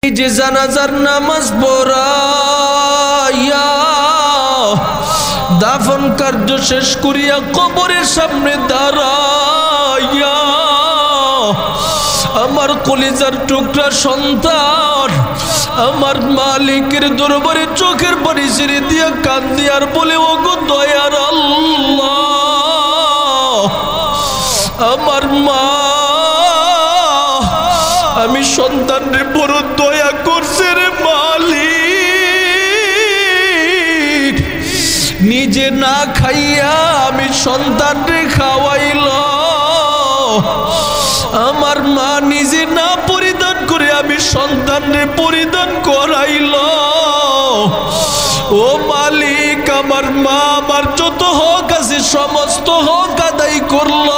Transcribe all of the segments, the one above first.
যে জানাজার নামাজ পড়াইয়া দাফন কার্য শেষ করিয়া কবরের সামনে দাঁড়াইয়া আমার কলিজার টুকরা সন্তান আমার মালিকের দরবারে চোখের পানি ছেড়ে দিয়া কান্দি আর বলে, ওগো দয়ার আল্লাহ, আমার মা আমি সন্তানরে বড় দয়া করছে রে মালিক, নিজে না খাইয়া আমি সন্তানরে খাওয়াইল, আমার মা নিজে না পরিধান করে আমি সন্তানরে পরিধান করাইল। ও মালিক, আমার মা আমার যত হক আছে সমস্ত হক আদায় করল।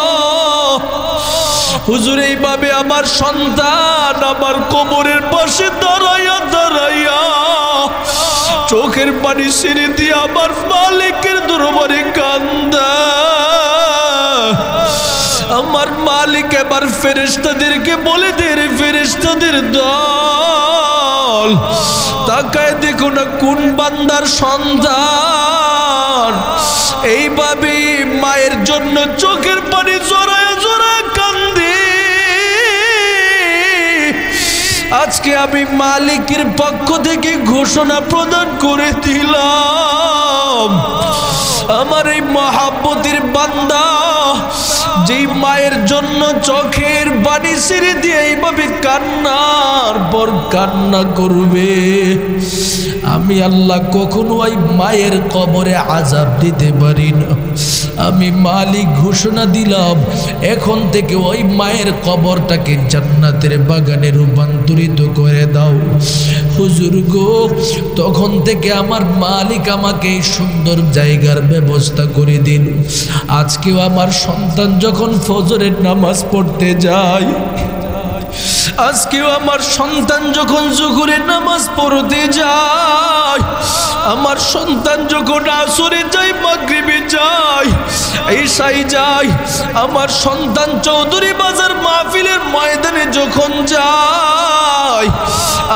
হুজুর, এইভাবে আমার সন্তান আমার কবরের পাশে দাঁড়াইয়া দাঁড়াইয়া চোখের পানি ছেড়ে দিয়ে আমার মালিকের দরবারে কান্দা। আমার মালিক এবার ফেরেশতাদেরকে বলে দে, রে ফেরেশতাদের দল, তাকায় দেখো না কোন বান্দার সন্তান এইভাবে মায়ের জন্য চোখের পানি জড়ায় জড়ায় কান্দে। আজকে আমি মালিকের পক্ষ থেকে ঘোষণা প্রদান করে দিলাম, আমার এই মহাব্বতের বান্দা যেই মায়ের জন্য চোখের পানি ছেড়ে দিয়ে এইভাবে কান্নার পর কান্না করবে, আমি আল্লাহ কখনো ওই মায়ের কবরে আযাব দিতে পারি না। আমি মালিক ঘোষণা দিলাম, এখন থেকে ওই মায়ের কবরটাকে জান্নাতের বাগানে রূপান্তরিত করে দাও। হুজুর গো, তখন থেকে আমার মালিক আমাকে এই সুন্দর জায়গার ব্যবস্থা করে দিল। আজকেও আমার সন্তান যখন ফজরের নামাজ পড়তে যায়, আজকেও আমার সন্তান যখন জোহরের নামাজ পড়তে যায়, আমার সন্তান যখন আসরে যায়, মাগরিবে যায়, ঈশায় যায়, আমার সন্তান চৌধুরী বাজার মাহফিলের ময়দানে যখন যায়,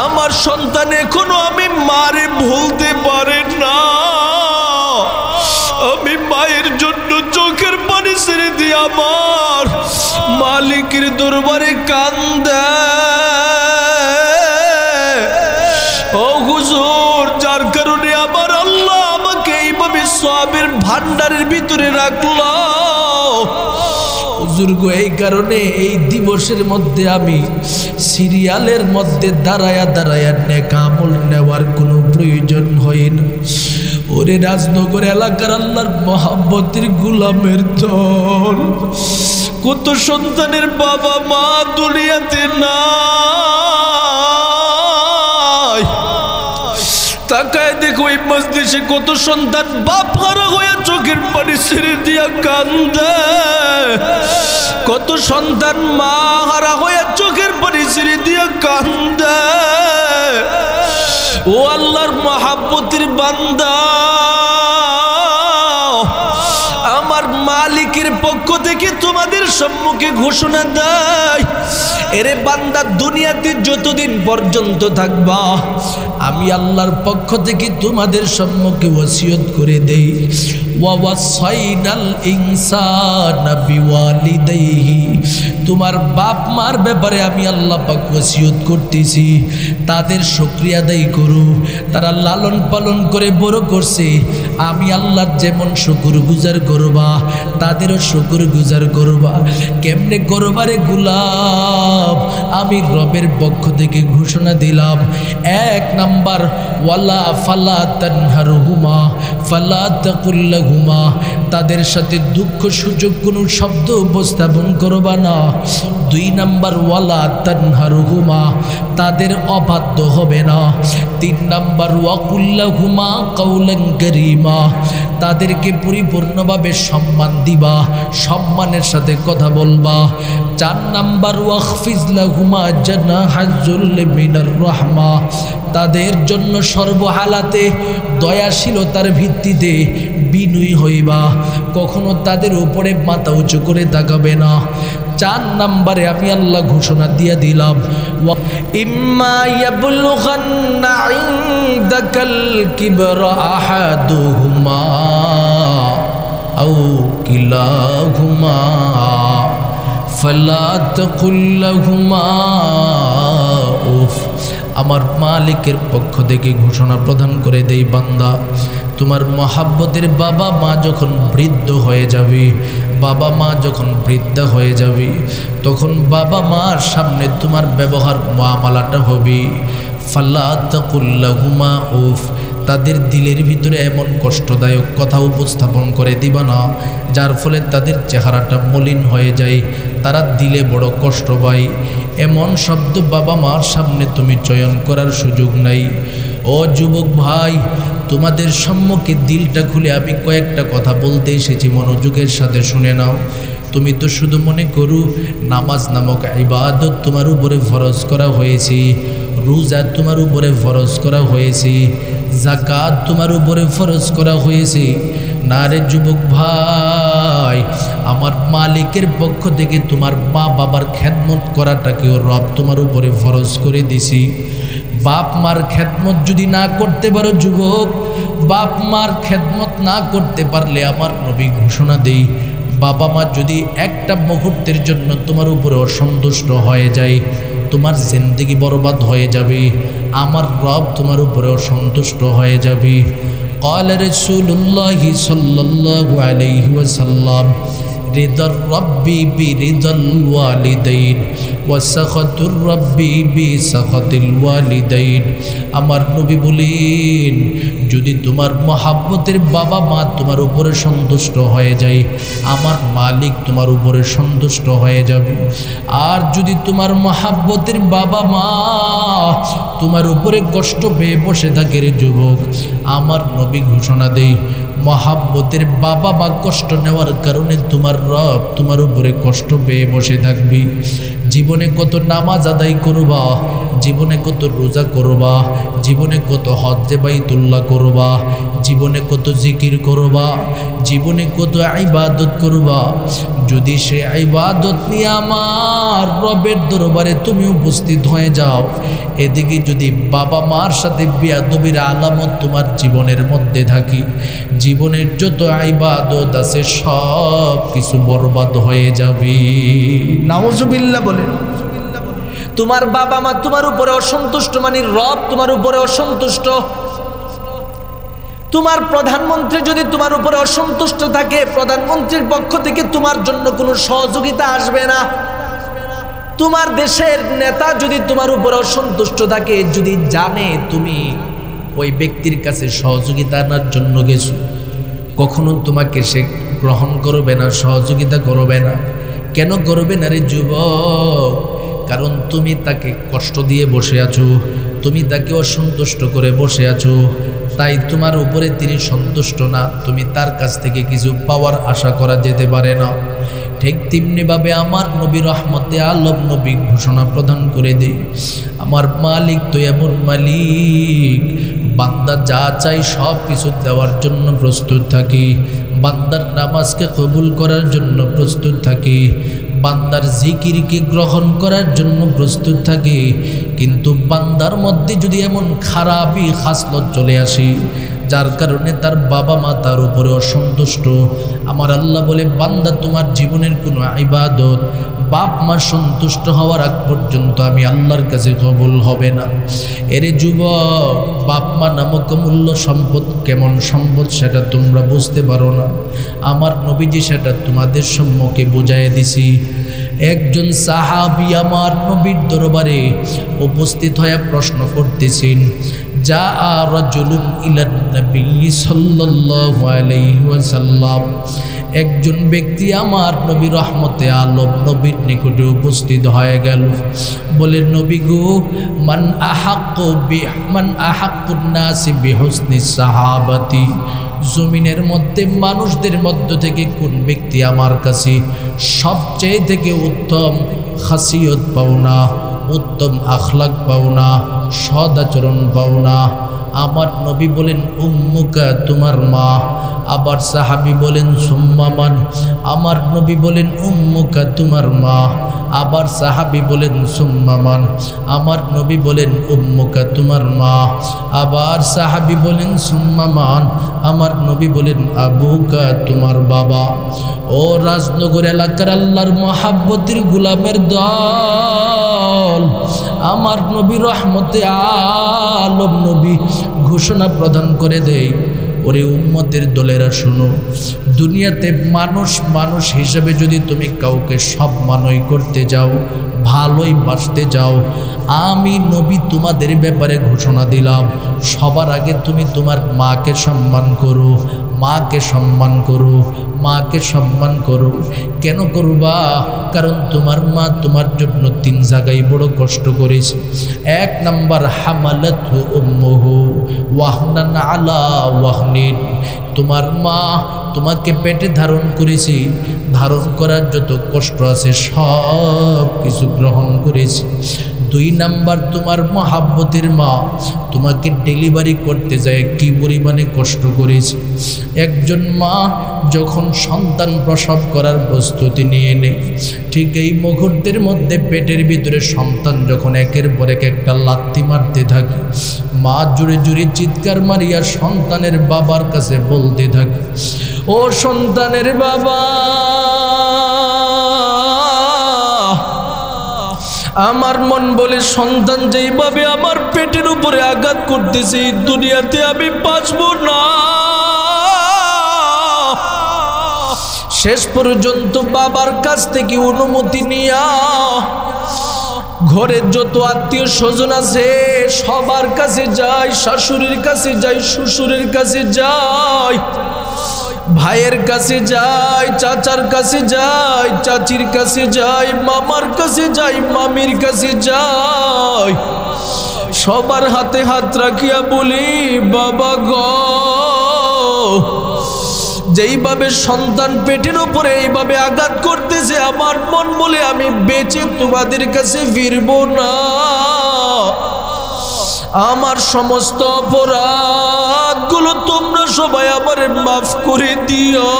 আমার সন্তান এখনো আমি মারে ভুলতে পারে না। আমি মায়ের জন্য চোখের পানি ছেড়ে দিয়ে আমার মালিকের দরবারে কান্দে। ও হুজুর, যার কারণে আমার আল্লাহ আমাকে এইভাবে সওয়াবের ভান্ডারের ভিতরে রাখলো। হুজুর গো, এই কারণে এই দিবসের মধ্যে আমি সিরিয়ালের মধ্যে দাঁড়ায়া দাঁড়ায়া নেক আমল নেওয়ার কোনো প্রয়োজন হয় না। ওরে রাজনগর এলাকার আল্লাহর মহাব্বতের গোলামের দল, কত সন্তানের বাবা মা দুনিয়াতে নাই, তাকায় দেখো এই মজলিসে কত সন্তান বাপ হারা হয়ে চোখের পানি ছেড়ে দিয়া কান্দে, কত সন্তান মা হারা হয়ে চোখের পানি ছেড়ে দিয়া কান্দে। ও আল্লাহর মহাব্বতের বান্দা, আমার মালিকের পক্ষ থেকে তোমাদের সম্মুখে ঘোষণা দেয়, এরে বান্দা, দুনিয়াতে যতদিন পর্যন্ত থাকবা আমি আল্লাহর পক্ষ থেকে তোমাদের সম্মুখে ওসিয়ত করে দেই, ওয়াসাইনাল ইনসানা বিওয়ালিদাইহি, তোমার বাপ মার ব্যাপারে আমি আল্লাহ পাক ওসিয়ত করতেছি, তাদের শুকরিয়া আদায় করো। তারা লালন পালন করে বড় করছে, আমি আল্লাহর যেমন শুকরগুজার করবা তাদেরও শুকরগুজার করবা। কেমনে করবারে গোলাম, আমি রবের পক্ষ থেকে ঘোষণা দিলাম, এক নাম্বার, ওয়ালা ফালা তানহারহুমা ফালা তাকুল লাহুমা, তাদের সাথে দুঃখ সূচক কোনো শব্দ উপস্থাপন করবা না। দুই নাম্বার, ওয়ালা তানহারহুমা, তাদের অবাধ্য হবে না। তিন নাম্বার, ওয়াকুল লাহুমা কাওলান কারীমা, তাদেরকে পরিপূর্ণভাবে সম্মান দিবা, সম্মানের সাথে কথা বলবা। চার নাম্বার, ওয়াখফিজ লাহুমা জানাহাজ যুল্লি মিনার রাহমা, তাদের জন্য সর্বহালাতে দয়াশীলতার ভিত্তিতে বিনয়ী হইবা, কখনো তাদের উপরে মাথা উঁচু করে তাকাবে না। 4 নম্বরে আমি আল্লাহ ঘোষণা দিয়ে দিলাম, ইম্মা ইয়াবলুগান্না ইনদাকাল কিবরা আহাদুহুমা আও কিলাহুমা ফালা তাকুল লাহুমা উফ। আমার মালিকের পক্ষ থেকে ঘোষণা প্রদান করে দেই, বান্দা তোমার মহাব্বতের বাবা মা যখন বৃদ্ধ হয়ে যাবে, বাবা মা যখন বৃদ্ধা হয়ে যাবে, তখন বাবা মার সামনে তোমার ব্যবহার মুআমালাটা হবে ফালা তাকুল লাহুমা উফ। তাদের দিলের ভিতরে এমন কষ্টদায়ক কথা উপস্থাপন করে দিবা না যার ফলে তাদের চেহারাটা মলিন হয়ে যায়, তারা দিলে বড় কষ্ট পায়। এমন শব্দ বাবা মার সামনে তুমি চয়ন করার সুযোগ নাই। ও যুবক ভাই, তোমাদের সম্মুখে দিলটা খুলে আমি কয়েকটা কথা বলতে এসেছি, মনোযোগের সাথে শুনে নাও। তুমি তো শুধু মনে করো নামাজ নামক ইবাদত তোমার উপরে ফরজ করা হয়েছে, রোজা তোমার উপরে ফরজ করা হয়েছে, যাকাত তোমার উপরে ফরজ করা হয়েছে। না রে যুবক ভাই, আমার মালিকের পক্ষ থেকে তোমার মা বাবার খেদমত করাটাকেও রব তোমার উপরে ফরজ করে দিছি। বাপ মার খেদমত যদি না করতে পারো যুবক, বাপ মার খেদমত না করতে পারলে আমার নবী ঘোষণা দেই, বাবা মা যদি একটা মুহূর্তের জন্য তোমার উপরে অসন্তুষ্ট হয়ে যায়, তোমার জিন্দেগি বরবাদ হয়ে যাবে, আমার রব তোমার উপরে অসন্তুষ্ট হয়ে যাবে। قال رسول الله صلى الله عليه وسلم رضا الرب برضا الوالدين وسخط الرب بسخط الوالدين। আমার নবী বলেন, যদি তোমার মহাব্বতের বাবা মা তোমার উপরে সন্তুষ্ট হয়ে যায়, আমার মালিক তোমার উপরে সন্তুষ্ট হয়ে যাবে। আর যদি তোমার মহাব্বতের বাবা মা তোমার উপরে কষ্ট পেয়ে বসে থাকে রে যুবক, আমার নবী ঘোষণা দেয়, মহাব্বতের বাবা মা কষ্ট নেওয়ার কারণে তোমার রব তোমার উপরে কষ্ট পেয়ে বসে থাকবি। জীবনে কত নামাজ আদায় করবা, জীবনে কত রোজা করবা, জীবনে কত হজ্জে বাইতুল্লাহ করবা, জীবনে কত জিকির করবা, জীবনে কত ইবাদত করবা, যদি সে ইবাদত নিয়ে আমার রবের দরবারে তুমি উপস্থিত হয়ে যাও, এদিকে যদি বাবা মার সাথে বেয়াদবির আলামত তোমার জীবনের মধ্যে থাকি, জীবনের যত ইবাদত আছে সব কিছু বরবাদ হয়ে যাবে। নাউজুবিল্লাহ বলেন। তোমার বাবা মা তোমার উপরে অসন্তুষ্ট মানে রব তোমার উপরে অসন্তুষ্ট। তোমার প্রধানমন্ত্রী যদি তোমার উপরে অসন্তুষ্ট থাকে, প্রধানমন্ত্রীর পক্ষ থেকে তোমার জন্য কোনো সহযোগিতা আসবে না। তোমার দেশের নেতা যদি তোমার উপরে অসন্তুষ্ট থাকে, যদি জানে তুমি ওই ব্যক্তির কাছে সহযোগিতা আনার জন্য গেছো, কখনো তোমাকে সে গ্রহণ করবে না, সহযোগিতা করবে না। কেন করবে না রে যুবক? কারণ তুমি তাকে কষ্ট দিয়ে বসে আছো, তুমি তাকে অসন্তুষ্ট করে বসে আছো, তাই তোমার উপরে তিনি সন্তুষ্ট না, তুমি তার কাছ থেকে কিছু পাওয়ার আশা করা যেতে পারে না। ঠিক তেমনিভাবে আমার নবী রহমতে আলম নবী ঘোষণা প্রদান করে দেয়, আমার মালিক তো এমন মালিক, বান্দা যা চাই সব কিছু দেওয়ার জন্য প্রস্তুত থাকি, বান্দার নামাজকে কবুল করার জন্য প্রস্তুত থাকি, বান্দার জিকিরকে গ্রহণ করার জন্য প্রস্তুত থাকি। কিন্তু বান্দার মধ্যে যদি এমন খারাপই খাসলত চলে আসে যার কারণে তার বাবা মা তার উপরে অসন্তুষ্ট, আমার আল্লাহ বলে, বান্দা তোমার জীবনের কোনো ইবাদত বাপ মা সন্তুষ্ট হওয়ার আগ পর্যন্ত আমি আল্লাহর কাছে কবুল হবে না। এরে যুবক, বাপ মা নামক মূল্য সম্পদ কেমন সম্পদ সেটা তোমরা বুঝতে পারো না, আমার নবীজি সেটা তোমাদের সম্মুখে বুঝাইয়া দিছি। একজন সাহাবী আমার নবীর দরবারে উপস্থিত হয়ে প্রশ্ন করতেছেন, যা রাজুলুন ইলান নবী সাল্লাল্লাহু আলাইহি ওয়াসাল্লাম, একজন ব্যক্তি আমার নবী রহমতে আলম নবীর নিকটে উপস্থিত হয়ে গেল। বলে, নবী গো, মান আহাক্কুন নাসি বিহুসনি সাহাবাতি, জমিনের মধ্যে মানুষদের মধ্য থেকে কোন ব্যক্তি আমার কাছে সবচেয়ে থেকে উত্তম খাসিয়ত পাওনা, উত্তম আখলাক পাওনা, সদাচরণ পাওনা, আমার নবী বলেন উম্মুকা, তোমার মা। আবার সাহাবী বলেন সুম্মা মান? আমার নবী বলেন উম্মুকা, তোমার মা। আবার সাহাবী বলেন সুম্মা মান? আমার নবী বলেন উম্মুকা, তোমার মা। আবার সাহাবী বলেন সুম্মা মান? আমার নবী বলেন আবুকা, তোমার বাবা। ও রাজনগর এলাকার আল্লাহর মহাব্বতের গোলামের দল, আমার নবী রহমতে আলম নবী ঘোষণা প্রদান করে দেয়, ওরে উম্মতের দলেরা শোনো, দুনিয়াতে মানুষ হিসেবে যদি তুমি কাউকে সম্মানই করতে যাও, ভালোই বাসতে যাও, আমি নবী তোমাদের ব্যাপারে ঘোষণা দিলাম, সবার আগে তুমি তোমার মাকে সম্মান করো, মাকে সম্মান করো, মাকে সম্মান করো। কেন করবা? কারণ তোমার মা তোমার জন্য 3 জায়গায় বড় কষ্ট করেছে। 1 নাম্বার হামালাতহু উম্মুহু ওয়াহনান আলা ওয়াহনিন, তোমার মা তোমাকে পেটে ধারণ করেছে, ধারণ করার যত কষ্ট আছে সব কিছু গ্রহণ করেছে। 2 নাম্বার, তোমার মহাব্বতের মা তোমাকে ডেলিভারি করতে যায় কি পরিমাণে কষ্ট করেছে। একজন মা যখন সন্তান প্রসব করার প্রস্তুতি নিয়ে নেয়, ঠিক এই মুহূর্তের মধ্যে পেটের ভিতরে সন্তান যখন একের পর এক একটা লাথি মারতে থাকে, মা জোরে জোরে চিৎকার মারিয়া সন্তানের বাবার কাছে বলতে থাকে, ও সন্তানের বাবা, আমার মন বলে সন্তান যেইভাবে আমার পেটের উপরে আঘাত করতেছে, দুনিয়াতে আমি বাঁচব না। শেষ পর্যন্ত বাবার কাছ থেকে অনুমতি নিয়া ঘরের যত আত্মীয় স্বজন আছে সবার কাছে যাই, শাশুড়ির কাছে যাই, শ্বশুরের কাছে যাই, ভাইয়ের কাছে যাই, চাচার কাছে যাই, চাচির কাছে যাই, মামার কাছে যাই, মামির কাছে যাই, সবার হাতে হাত রাখিয়া বলি, বাবা গো, যেইভাবে সন্তান পেটের উপরে এইভাবে আঘাত করতেছে, আমার মন বলে আমি বেঁচে তোমাদের কাছে ফিরব না। আমার সমস্ত অপরাধগুলো তোমরা সবাই আমার মাফ করে দিও।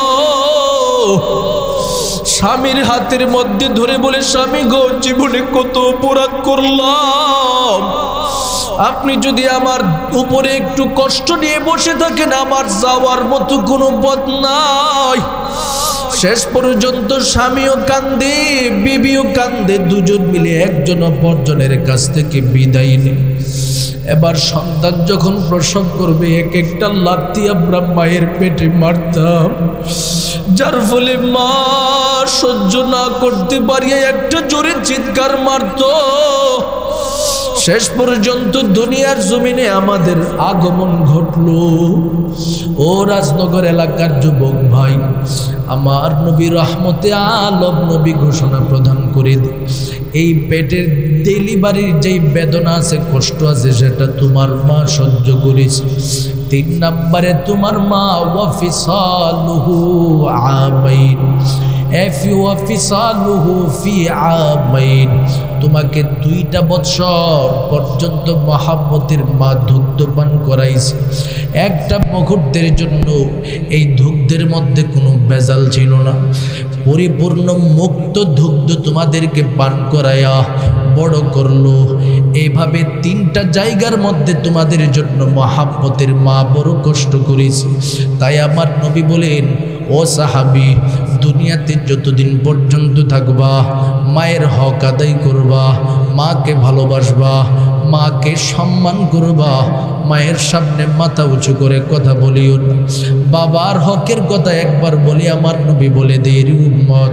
স্বামীর হাতের মধ্যে ধরে বলে, স্বামী গো, জীবনে কত অপরাধ করলাম, আপনি যদি আমার উপরে একটু কষ্ট নিয়ে বসে থাকেন, আমার যাওয়ার মতো কোনো পথ নাই। শেষ পর্যন্ত স্বামীও কান্দে, বিবিও কান্দে, দুজন মিলে একজন অপরজনের কাছ থেকে বিদায় নেয়। এবার সন্তান যখন প্রসব করবে, এক একটা লাথি আমরা মায়ের পেটে মারতাম, যার ফলে মা সহ্য না করতে পারিয়া একটা জোরে চিৎকার মারত। শেষ পর্যন্ত দুনিয়ার জমিনে আমাদের আগমন ঘটলো। ও রাজনগর এলাকার যুবক ভাই, আমার নবী রহমতে আলম নবী ঘোষণা প্রদান করে দে, এই পেটের ডেলিভারির যেই বেদনা আছে, কষ্ট আছে, সেটা তোমার মা সহ্য করেছে। 3 নম্বরে তোমার মা ওয়াফিসালুহু আমাইন, তোমাকে 2টা বৎসর পর্যন্ত মহাব্বতের মা দুগ্ধ পান করাইছে। একটা মুহূর্তের জন্য এই দুগ্ধের মধ্যে কোনো ভেজাল ছিল না, পরিপূর্ণ মুক্ত দুগ্ধ তোমাদেরকে পান করায়া বড় করলো। এইভাবে 3টা জায়গার মধ্যে তোমাদের জন্য মহাব্বতের মা বড় কষ্ট করেছে। তাই আমার নবী বলেন, ও সাহাবী, দুনিয়াতে যতদিন পর্যন্ত থাকবা মায়ের হক আদায় করবা, মাকে ভালোবাসবা, মাকে সম্মান করবা, মায়ের সামনে মাথা উঁচু করে কথা বলিও না। বাবার হকের কথা একবার বলি, আমার নবী বলে দেরি উম্মত,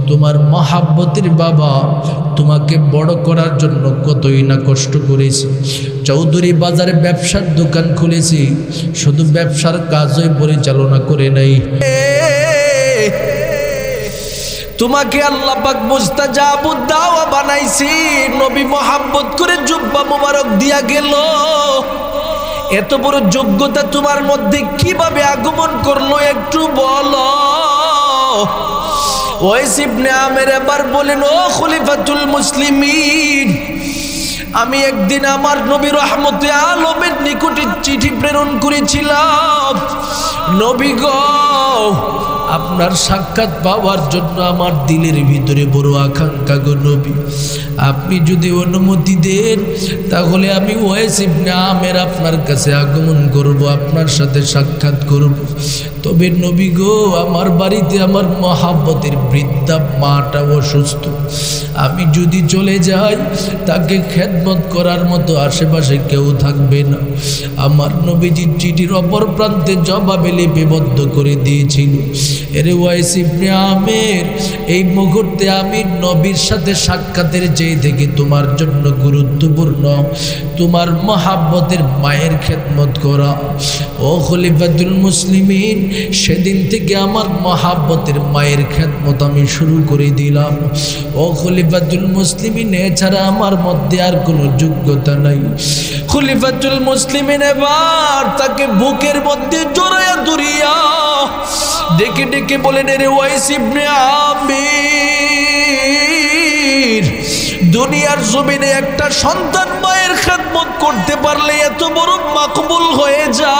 তোমার মহাব্বতের বাবা তোমাকে বড় করার জন্য কতই না কষ্ট করেছে। চৌধুরী বাজারে ব্যবসার দোকান খুলেছি, শুধু ব্যবসার কাজই পরিচালনা করে নাই, তোমাকে আল্লাহ পাক মুস্তাজাবুদ দাওয়া বানাইছি, নবী মোহাব্বত করে জুব্বা মোবারক দিয়া গেল। এত বড় যোগ্যতা তোমার মধ্যে কিভাবে আগমন করলো একটু বলো। ওয়াইস ইবনে আমের এবার বলেন, ও খলিফাতুল মুসলিমিন, আমি একদিন আমার নবী রহমতে আলমের নিকটে চিঠি প্রেরণ করেছিলাম, নবী গো আপনার সাক্ষাৎ পাওয়ার জন্য আমার দিলের ভিতরে বড় আকাঙ্ক্ষা গো নবী, আপনি যদি অনুমতি দেন তাহলে আমি ওয়াইস ইবনে আমের আপনার কাছে আগমন করব, আপনার সাথে সাক্ষাৎ করব। তবে নবী গো আমার বাড়িতে আমার মহাব্বতের বৃদ্ধা মাটা অসুস্থ, আমি যদি চলে যাই তাকে খেদমত করার মতো আশেপাশে কেউ থাকবে না। আমার নবীজির চিঠির অপর প্রান্তে জবাবে লিপিবদ্ধ করে দিয়েছিল, এরে ওয়াইস ইবনে আমের, এই মুহূর্তে আমি নবীর সাথে সাক্ষাতের চেয়ে থেকে তোমার জন্য গুরুত্বপূর্ণ তোমার মহাব্বতের মায়ের খেদমত করা। ও খলিফাতুল মুসলিমিন, সেদিন থেকে আমার মহাব্বতের মায়ের খেদমত আমি শুরু করে দিলাম। ও খলিফাতুল মুসলিমিন, এছাড়া আমার মধ্যে আর কোনো যোগ্যতা নাই। খলিফাতুল মুসলিমিন এবার তাকে বুকের মধ্যে জড়াইয়া ধরিয়া ডেকে ডেকে বলেন, এরে ওয়াইস ইবনে আমির, দুনিয়ার জমিনে একটা সন্তান মায়ের খেদমত করতে পারলে এত বড় মাকবুল হয়ে যায়।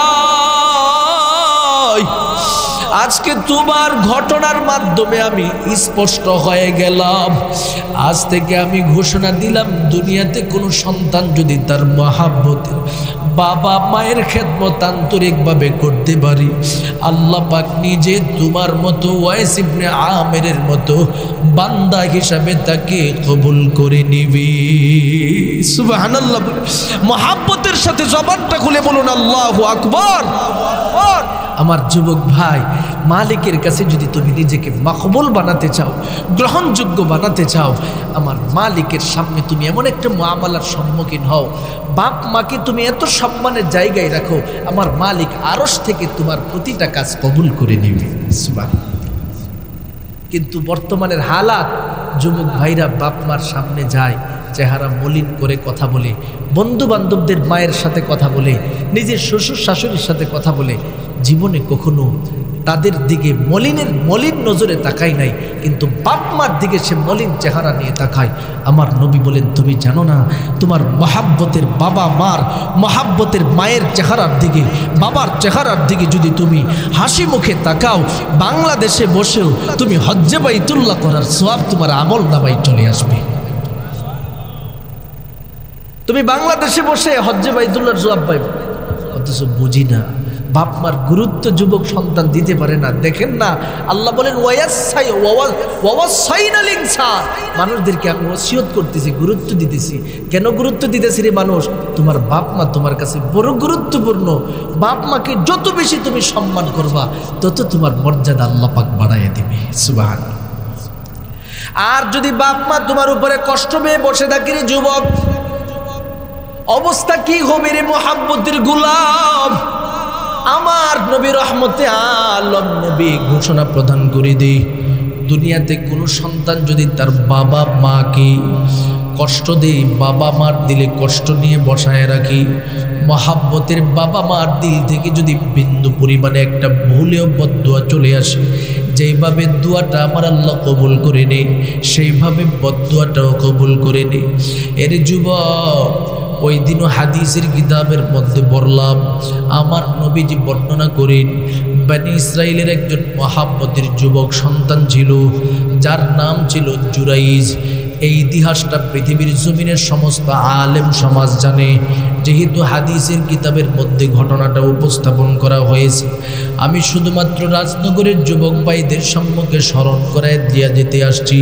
আজকে তোমার ঘটনার মাধ্যমে আমি স্পষ্ট হয়ে গেলাম। আজ থেকে আমি ঘোষণা দিলাম, দুনিয়াতে কোনো সন্তান যদি তার মহাব্বতে বাবা মায়ের খেদমত আন্তরিকভাবে করতে পারি, আল্লাহ পাক নিজে তোমার মতো ওয়াইস ইবনে আমেরের মতো বান্দা হিসাবে তাকে কবুল করে নিবি। সুবহানাল্লাহ। মহাব্বতের সাথে জবানটা খুলে বলুন আল্লাহু আকবার। আমার যুবক ভাই, মালিকের কাছে যদি তুমি নিজেকে মকবুল বানাতে চাও, গ্রহণযোগ্য বানাতে চাও, আমার মালিকের সামনে তুমি এমন একটা মুআমালার সম্মুখীন হও, বাপ মাকে তুমি এত সম্মানের জায়গায় রাখো, আমার মালিক আরশ থেকে তোমার প্রতিটা কাজ কবুল করে নেবে। সুবহানাল্লাহ। কিন্তু বর্তমানের হালাত, যুবক ভাইরা বাপ মার সামনে যায়, চেহারা মলিন করে কথা বলে, বন্ধু বান্ধবদের মায়ের সাথে কথা বলে, নিজের শ্বশুর শাশুড়ির সাথে কথা বলে, জীবনে কখনো তাদের দিকে মলিন নজরে তাকায় নাই, কিন্তু বাপ মার দিকে সে মলিন চেহারা নিয়ে তাকায়। আমার নবী বলেন, তুমি জানো না তোমার মহাব্বতের বাবা মার মহাব্বতের মায়ের চেহারার দিকে, বাবার চেহারার দিকে যদি তুমি হাসি মুখে তাকাও, বাংলাদেশে বসেও তুমি হজ্জে বাইতুল্লাহ করার সওয়াব তোমার আমল নামায় চলে আসবে। তুমি বাংলাদেশে বসে হজ্জে বাইতুল্লাহর সওয়াব পাইবে, অথচ বুঝি না বাপ মার গুরুত্ব যুবক সন্তান দিতে পারে না। দেখেন না, আল্লাহ বলেন মানুষদেরকে আমি ওসিয়ত করতেছি, গুরুত্ব দিতেছি। কেন গুরুত্ব দিতেছি রে মানুষ? তোমার বাপ মা তোমার কাছে বড় গুরুত্বপূর্ণ। বাপ মাকে যত বেশি তুমি সম্মান করবা, তত তোমার মর্যাদা আল্লাহ পাক বাড়াইয়া দিবে। সুবহানাল্লাহ। আর যদি বাপ মা তোমার উপরে কষ্ট পেয়ে বসে থাকে রে যুবক, অবস্থা কি হবে রে মুহাব্বতের গোলাম? আমার নবী রহমতে আলম নবী ঘোষণা প্রদান করে দেই, দুনিয়াতে কোনো সন্তান যদি তার বাবা মাকে কষ্ট দেয়, বাবা মার দিলে কষ্ট নিয়ে বসায় রাখি, মহাব্বতের বাবা মার দিল থেকে যদি বিন্দু পরিমাণে একটা ভুলেও বদদুয়া চলে আসে, যেইভাবে দোয়াটা আমার আল্লাহ কবুল করে নেই, সেইভাবে বদদুয়াটাও কবুল করে নেই। এর যুবক, ওই দিনও হাদিসের কিতাবের মধ্যে পড়লাম, আমার নবীজি বর্ণনা করেন, বনি ইসরাইলের একজন মহাব্বতের যুবক সন্তান ছিল, যার নাম ছিল জুরাইজ। এই ইতিহাসটা পৃথিবীর জমিনের সমস্ত আলেম সমাজ জানে, যেহেতু হাদিসের কিতাবের মধ্যে ঘটনাটা উপস্থাপন করা হয়েছে। আমি শুধুমাত্র রাজনগরের যুবক ভাইদের সম্মুখে স্মরণ করায় দিয়া যেতে আসছি।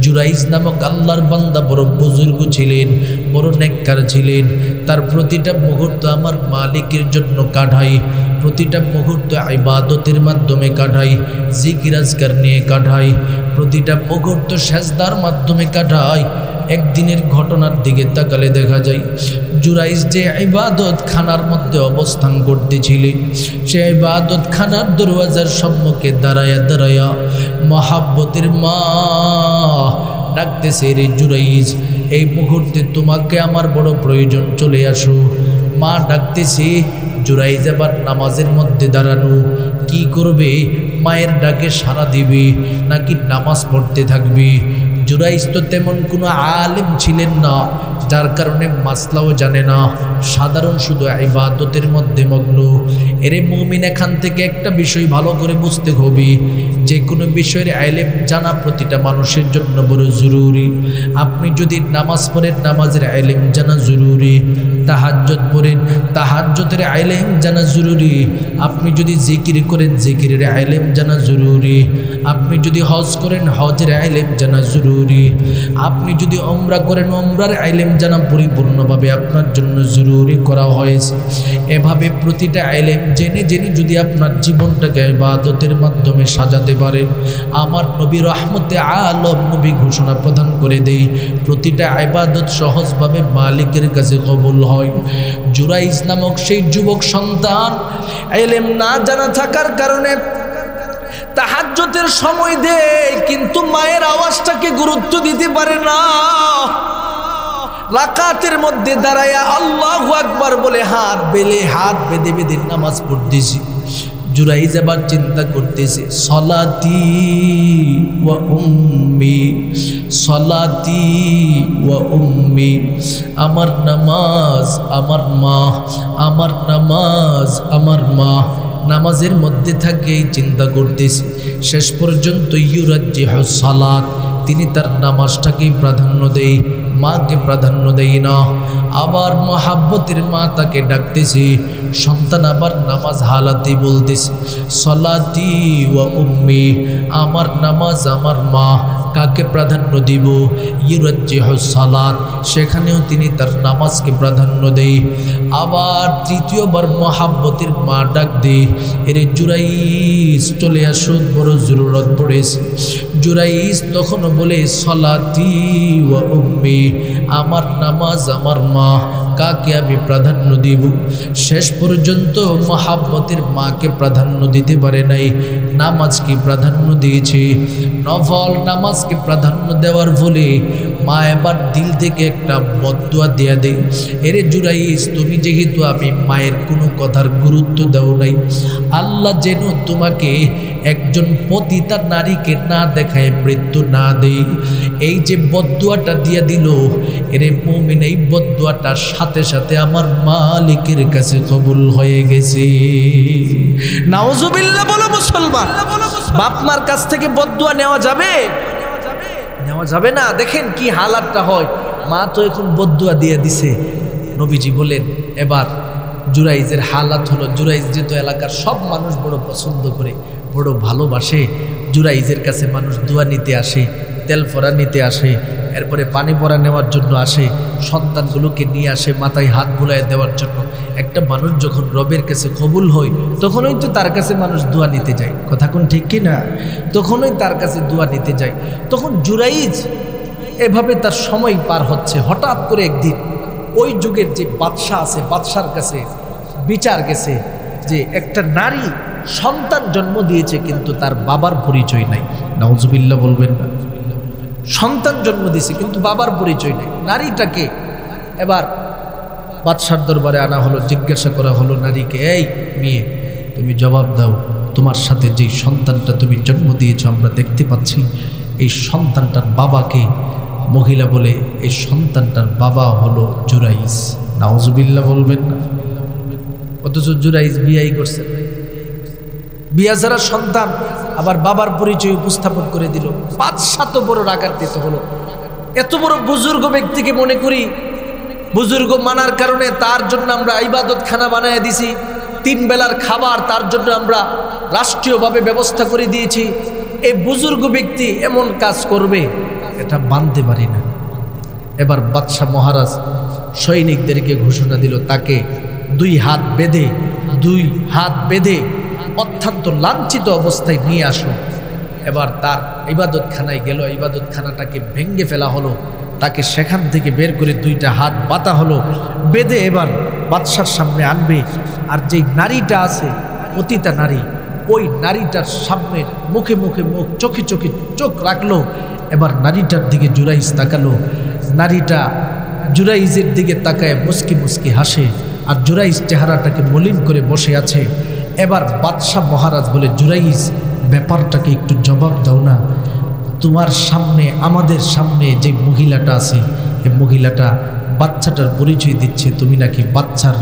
জুরাইজ নামক আল্লাহর বান্দা বড় বুজুর্গ ছিলেন, বড় নেককার ছিলেন। তার প্রতিটা মুহূর্ত আমার মালিকের জন্য কাটাই, প্রতিটা মুহূর্ত ইবাদতের মাধ্যমে কাটাই, জিকির আজকার নিয়ে কাটাই, প্রতিটা মুহূর্ত সেজদার মাধ্যমে কাটাই। একদিনের ঘটনার দিকে তাকালে দেখা যায়, জুরাইজ যে ইবাদত খানার মধ্যে অবস্থান করতেছিলেন, সে ইবাদত খানার দরওয়াজার সম্মুখে দাঁড়ায়া মহাব্বতের মা ডাকতেছে, রে জুরাইজ, এই মুহূর্তে তোমাকে আমার বড় প্রয়োজন, চলে আসো। মা ডাকতেছে, জুরাইজ আবার নামাজের মধ্যে দাঁড়ানো, কি করবে? মায়ের ডাকে সাড়া দিবে নাকি নামাজ পড়তে থাকবে? জুরাইজ তো তেমন কোনো আলেম ছিলেন না, যার কারণে মাসলাও জানে না, সাধারণ শুধু ইবাদতের মধ্যে মগ্ন। এরে মুমিন, এখান থেকে একটা বিষয় ভালো করে বুঝতে হবে, যে কোনো বিষয়ের ইলম জানা প্রতিটা মানুষের জন্য বড় জরুরি। আপনি যদি নামাজ পড়েন, নামাজের ইলম জানা জরুরি। তাহাজ্জুদ পড়েন, তাহাজ্জুদের ইলম জানা জরুরি। আপনি যদি জিকির করেন, জিকিরের ইলম জানা জরুরি। আপনি যদি হজ করেন, হজের ইলম জানা জরুরি। আপনি যদি উমরা করেন, উমরার ইলম জানা পরিপূর্ণভাবে আপনার জন্য জরুরি করা হয়েছে। এভাবে প্রতিটা ইলম জেনে জেনে যদি আপনার জীবনটাকে ইবাদতের মাধ্যমে সাজাতে পারেন, আমার নবী রহমতে আলম নবী ঘোষণা প্রদান করে দেই, প্রতিটা ইবাদত সহজভাবে মালিকের কাছে কবুল হয়। জুরাইজ নামক সেই যুবক সন্তান ইলম না জানা থাকার কারণে তাহাজ্জুদের সময় দেয়, কিন্তু মায়ের আওয়াজটাকে গুরুত্ব দিতে পারে না। রাকাতের মধ্যে দাঁড়ায়া আল্লাহু আকবার বলে হাত বেঁধে বেঁধে নামাজ পড়তেছি। জুরাইজ আবার চিন্তা করতেছে, সলাতি ওয়া উম্মি, সলাতি ওয়া উম্মি, আমার নামাজ আমার মা, আমার নামাজ আমার মা। নামাজের মধ্যে থাকেই চিন্তা করতেছি। শেষ পর্যন্ত ইউরাজ্জিহু সালাত, তিনি তার নামাজটাকেই প্রাধান্য দেয়, মাকে প্রাধান্য দেয় না। আবার মহাব্বতের মা তাকে ডাকতেছে, সন্তান আবার নামাজ হালাতে বলতেছে, সলাতি ওয়া উম্মি, আমার নামাজ আমার মা। কাকে প্রাধান্য দিব? ইউরাজ্জিহু সালাত, সেখানেও তিনি তার নামাজকে প্রাধান্য দেয়। আবার তৃতীয়বার মহাব্বতের মা ডাক দেয়, এরে জুরাইজ চলে আসো, বড় জরুরত পড়েছে। জুরাইজ তখনও বলে, সলাতি ওয়া উম্মি, আমার নামাজ আমার মা, কাকে আমি প্রাধান্য দিব? শেষ পর্যন্ত মহাব্বতের মাকে প্রাধান্য দিতে পারে নাই, নামাজকে প্রাধান্য দিয়েছে। নফল নামাজকে প্রাধান্য দেওয়ার ফলে মা এবার দিল থেকে একটা বদদুয়া দিয়া দেয়, এরে জুরাইজ, তুমি যেহেতু আমি মায়ের কোনো কথার গুরুত্ব দাও নাই, আল্লাহ যেন তোমাকে একজন পতিতা নারীকে না দেখায় মৃত্যু না দেই। এই যে বদদুয়াটা দিয়া দিল, এরে মুমিন, এই বদদুয়াটার সাথে সাথে আমার মালিকের কাছে কবুল হয়ে গেছে। নাউজুবিল্লাহ বলো মুসলমান। বাপ মার কাছ থেকে বদদুয়া নেওয়া যাবে? নেওয়া যাবে না। দেখেন কি হালাতটা হয়। মা তো এখন বদদুয়া দিয়ে দিছে। নবীজি বলেন, এবার জুরাইজের হালাত হলো, জুরাইজ যেহেতু এলাকার সব মানুষ বড় পছন্দ করে, বড় ভালোবাসে, জুরাইজের কাছে মানুষ দোয়া নিতে আসে, তেল ফোড়া নিতে আসে, এরপরে পানি পরা নেওয়ার জন্য আসে, সন্তানগুলোকে নিয়ে আসে মাথায় হাত বুলায় দেওয়ার জন্য। একটা মানুষ যখন রবের কাছে কবুল হয়, তখনই তো তার কাছে মানুষ দোয়া নিতে যায়। কথা কোন ঠিক কি না? তখনই তার কাছে দোয়া নিতে যায়। তখন জুরাইজ এভাবে তার সময় পার হচ্ছে। হঠাৎ করে একদিন ওই যুগের যে বাদশাহ আছে, বাদশার কাছে বিচার গেছে যে একটা নারী সন্তান জন্ম দিয়েছে, কিন্তু তার বাবার পরিচয় নাই। নাউজুবিল্লাহ বলবেন না। সন্তান জন্ম দিয়েছে কিন্তু বাবার পরিচয় নেই। নারীটাকে এবার বাদশার দরবারে আনা হলো, জিজ্ঞাসা করা হলো নারীকে, এই মেয়ে, তুমি জবাব দাও, তোমার সাথে যে সন্তানটা তুমি জন্ম দিয়েছ আমরা দেখতে পাচ্ছি, এই সন্তানটার বাবাকে? মহিলা বলে, এই সন্তানটার বাবা হলো জুরাইজ। নাউজুবিল্লাহ বলবেন না। অথচ জুরাইজ বিয়াই করছে, বিয়া ছাড়া সন্তান, আবার বাবার পরিচয় উপস্থাপন করে দিল। বাদশা তো বড় রাগান্বিত হলো। এত বড় বুজুর্গ ব্যক্তিকে মনে করি, বুজুর্গ মানার কারণে তার জন্য আমরা ইবাদত খানা বানায় দিছি, 3 বেলার খাবার তার জন্য আমরা রাষ্ট্রীয়ভাবে ব্যবস্থা করে দিয়েছি। এই বুজুর্গ ব্যক্তি এমন কাজ করবে, এটা মানতে পারি না। এবার বাদশা মহারাজ সৈনিকদেরকে ঘোষণা দিল, তাকে 2 হাত বেঁধে অত্যন্ত লাঞ্ছিত অবস্থায় নিয়ে আসো। এবার তার ইবাদতখানায় গেল, ইবাদতখানাটাকে ভেঙে ফেলা হলো, তাকে সেখান থেকে বের করে 2টা হাত বাঁধা হলো, বেঁধে এবার বাদশার সামনে আনবে। আর যেই নারীটা আছে পতিতা নারী, ওই নারীটার সামনে মুখে মুখে মুখ, চোখে চোখে চোখ রাখলো। এবার নারীটার দিকে জুরাইজ তাকালো, নারীটা জুরাইজের দিকে তাকায় মুস্কি মুস্কি হাসে, আর জুরাইজ চেহারাটাকে মলিন করে বসে আছে। এবার বাদশাহ মহারাজ বলে, জুরাইজ, ব্যাপারটাকে একটু জবাব দাও না। তোমার সামনে, আমাদের সামনে যে মহিলাটা আছে, এই মহিলাটা বাচ্চাটার পরিচয় দিচ্ছে, তুমি নাকি বাচ্চার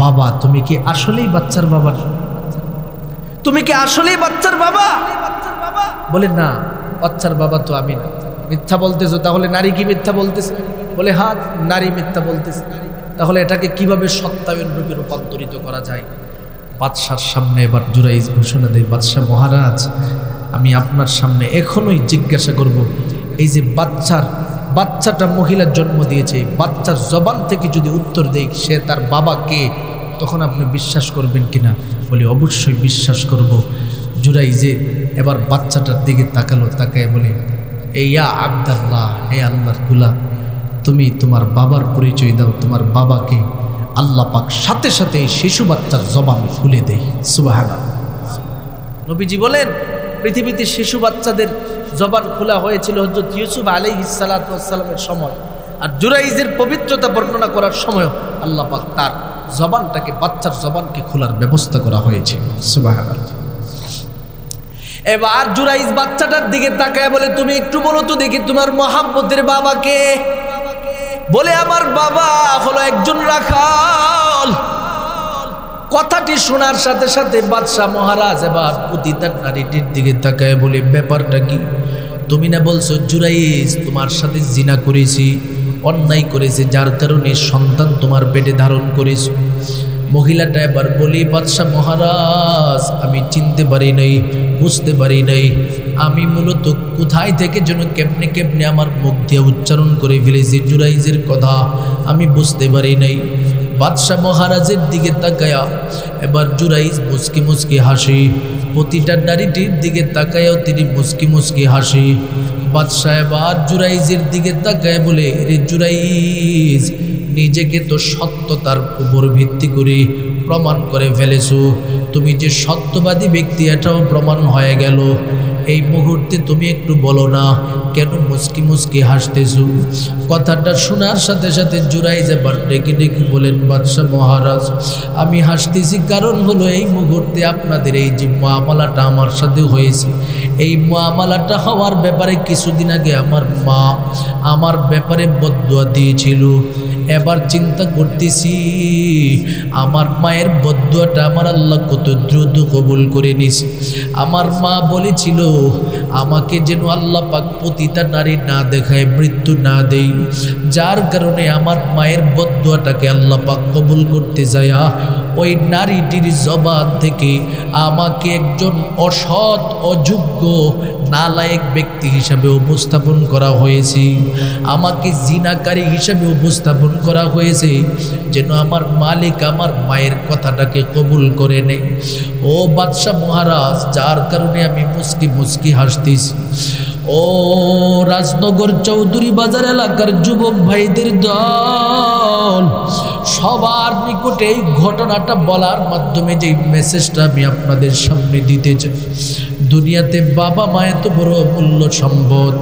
বাবা। তুমি কি আসলেই বাচ্চার বাবা? তুমি কি আসলেই বাচ্চার বাবা? বলে না, বাচ্চার বাবা তো আমি না। মিথ্যা বলতেছো? তাহলে নারী কি মিথ্যা বলতেছে? বলে হ্যাঁ, নারী মিথ্যা বলতেছে। তাহলে এটাকে কিভাবে সত্যায়ন রূপে রূপান্তরিত করা যায়? বাদশার সামনে এবার জুরাইজ ঘোষণা দেয়, বাদশাহ মহারাজ, আমি আপনার সামনে এখনোই জিজ্ঞাসা করব, এই যে বাচ্চাটা মহিলার জন্ম দিয়েছে, বাচ্চার জবান থেকে যদি উত্তর দেয় সে তার বাবা কে, তখন আপনি বিশ্বাস করবেন কিনা? বলে অবশ্যই বিশ্বাস করব। জুরাইজে এবার বাচ্চাটার দিকে তাকালো, তাকায় বলে, ইয়া আব্দাল্লাহ, হে আল্লাহর গুলাম, তুমি তোমার বাবার পরিচয় দাও, তোমার বাবাকে। আল্লাহ পাক সাথে সাথে শিশু বাচ্চার জবান খুলে দেয়। সুবহানাল্লাহ। নবীজি বলেন, পৃথিবীতে শিশু বাচ্চাদের জবান খোলা হয়েছিল হযরত ইউসুফ আলাইহিস সালাতু ওয়াস সালামের সময়, আর জুরাইজের পবিত্রতা বর্ণনা করার সময় আল্লাহ পাক তার জবানটাকে, বাচ্চার জবানকে খোলার ব্যবস্থা করা হয়েছে। সুবহানাল্লাহ। এবার জুরাইজ বাচ্চাটার দিকে তাকায় বলে, তুমি একটু বলো তো দেখি তোমার মহাব্বতের বাবাকে। বলে, আমার বাবা হলো একজন রাখাল। কথাটি শোনার সাথে সাথে বাদশাহ মহারাজ এবার পতিতার নারীটির দিকে তাকায় বলে, ব্যাপারটা কি? তুমি না বলছো জুরাইজ তোমার সাথে জিনা করেছি, অন্যায় করেছে, যার কারণে সন্তান তোমার পেটে ধারণ করেছো। মহিলাটা এবার বলি, বাদশাহ মহারাজ, আমি চিনতে পারি নাই, বুঝতে পারি নাই, আমি মূলত কোথায় থেকে যেন কেমনে কেমনে আমার মুখ দিয়ে উচ্চারণ করে ফেলেছি জুরাইজের কথা, আমি বুঝতে পারি নাই। বাদশাহ মহারাজের দিকে তাকায়া এবার জুরাইজ মুচকি মুচকি হাসি, প্রতিটা নারীটির দিকে তাকায়াও তিনি মুচকি মুচকি হাসি। বাদশাহ এবার জুরাইজের দিকে তাকায় বলে, রে জুরাইজ, নিজেকে তো সত্যতার উপর ভিত্তি করে প্রমাণ করে ফেলেছো, তুমি যে সত্যবাদী ব্যক্তি এটাও প্রমাণ হয়ে গেল। এই মুহূর্তে তুমি একটু বলো না কেন মুচকি মুচকি হাসতেছো? কথাটা শোনার সাথে সাথে জুরাইজ এবার ডেকে ডেকে বলেন, বাদশাহ মহারাজ, আমি হাসতেছি কারণ হলো এই মুহূর্তে আপনাদের এই যে মুআমালাটা আমার সাথে হয়েছে, এই মুআমালাটা হওয়ার ব্যাপারে কিছুদিন আগে আমার মা আমার ব্যাপারে বদদুয়া দিয়েছিল। এবার চিন্তা করতেছি আমার মায়ের বদদুয়াটা আমার আল্লাহ কত দ্রুত কবুল করে নিছে। আমার মা বলেছিল আমাকে যেন আল্লাহ পাক পতিতা নারী না দেখায়, মৃত্যু না দেই, যার কারণে আমার মায়ের বদদুয়াটাকে আল্লাহ পাক কবুল করতে যায় ওই নারীটির জবান থেকে আমাকে একজন অসৎ, অযোগ্য, নালায়েক ব্যক্তি হিসাবে উপস্থাপন করা হয়েছে, আমাকে জিনাকারী হিসাবে উপস্থাপন করা হয়েছে, যেন আমার মালিক আমার মায়ের কথাটাকে কবুল করে নেয়। ও বাদশাহ মহারাজ, যার কারণে আমি মুচকি মুচকি হাসতেছি। ও রাজনগর চৌধুরী বাজার এলাকার যুবক ভাইদের দল, সবার নিকটে এই ঘটনাটা বলার মাধ্যমে যে মেসেজটা আমি আপনাদের সামনে দিতে চাই, দুনিয়াতে বাবা মা এত বড় অমূল্য সম্পদ,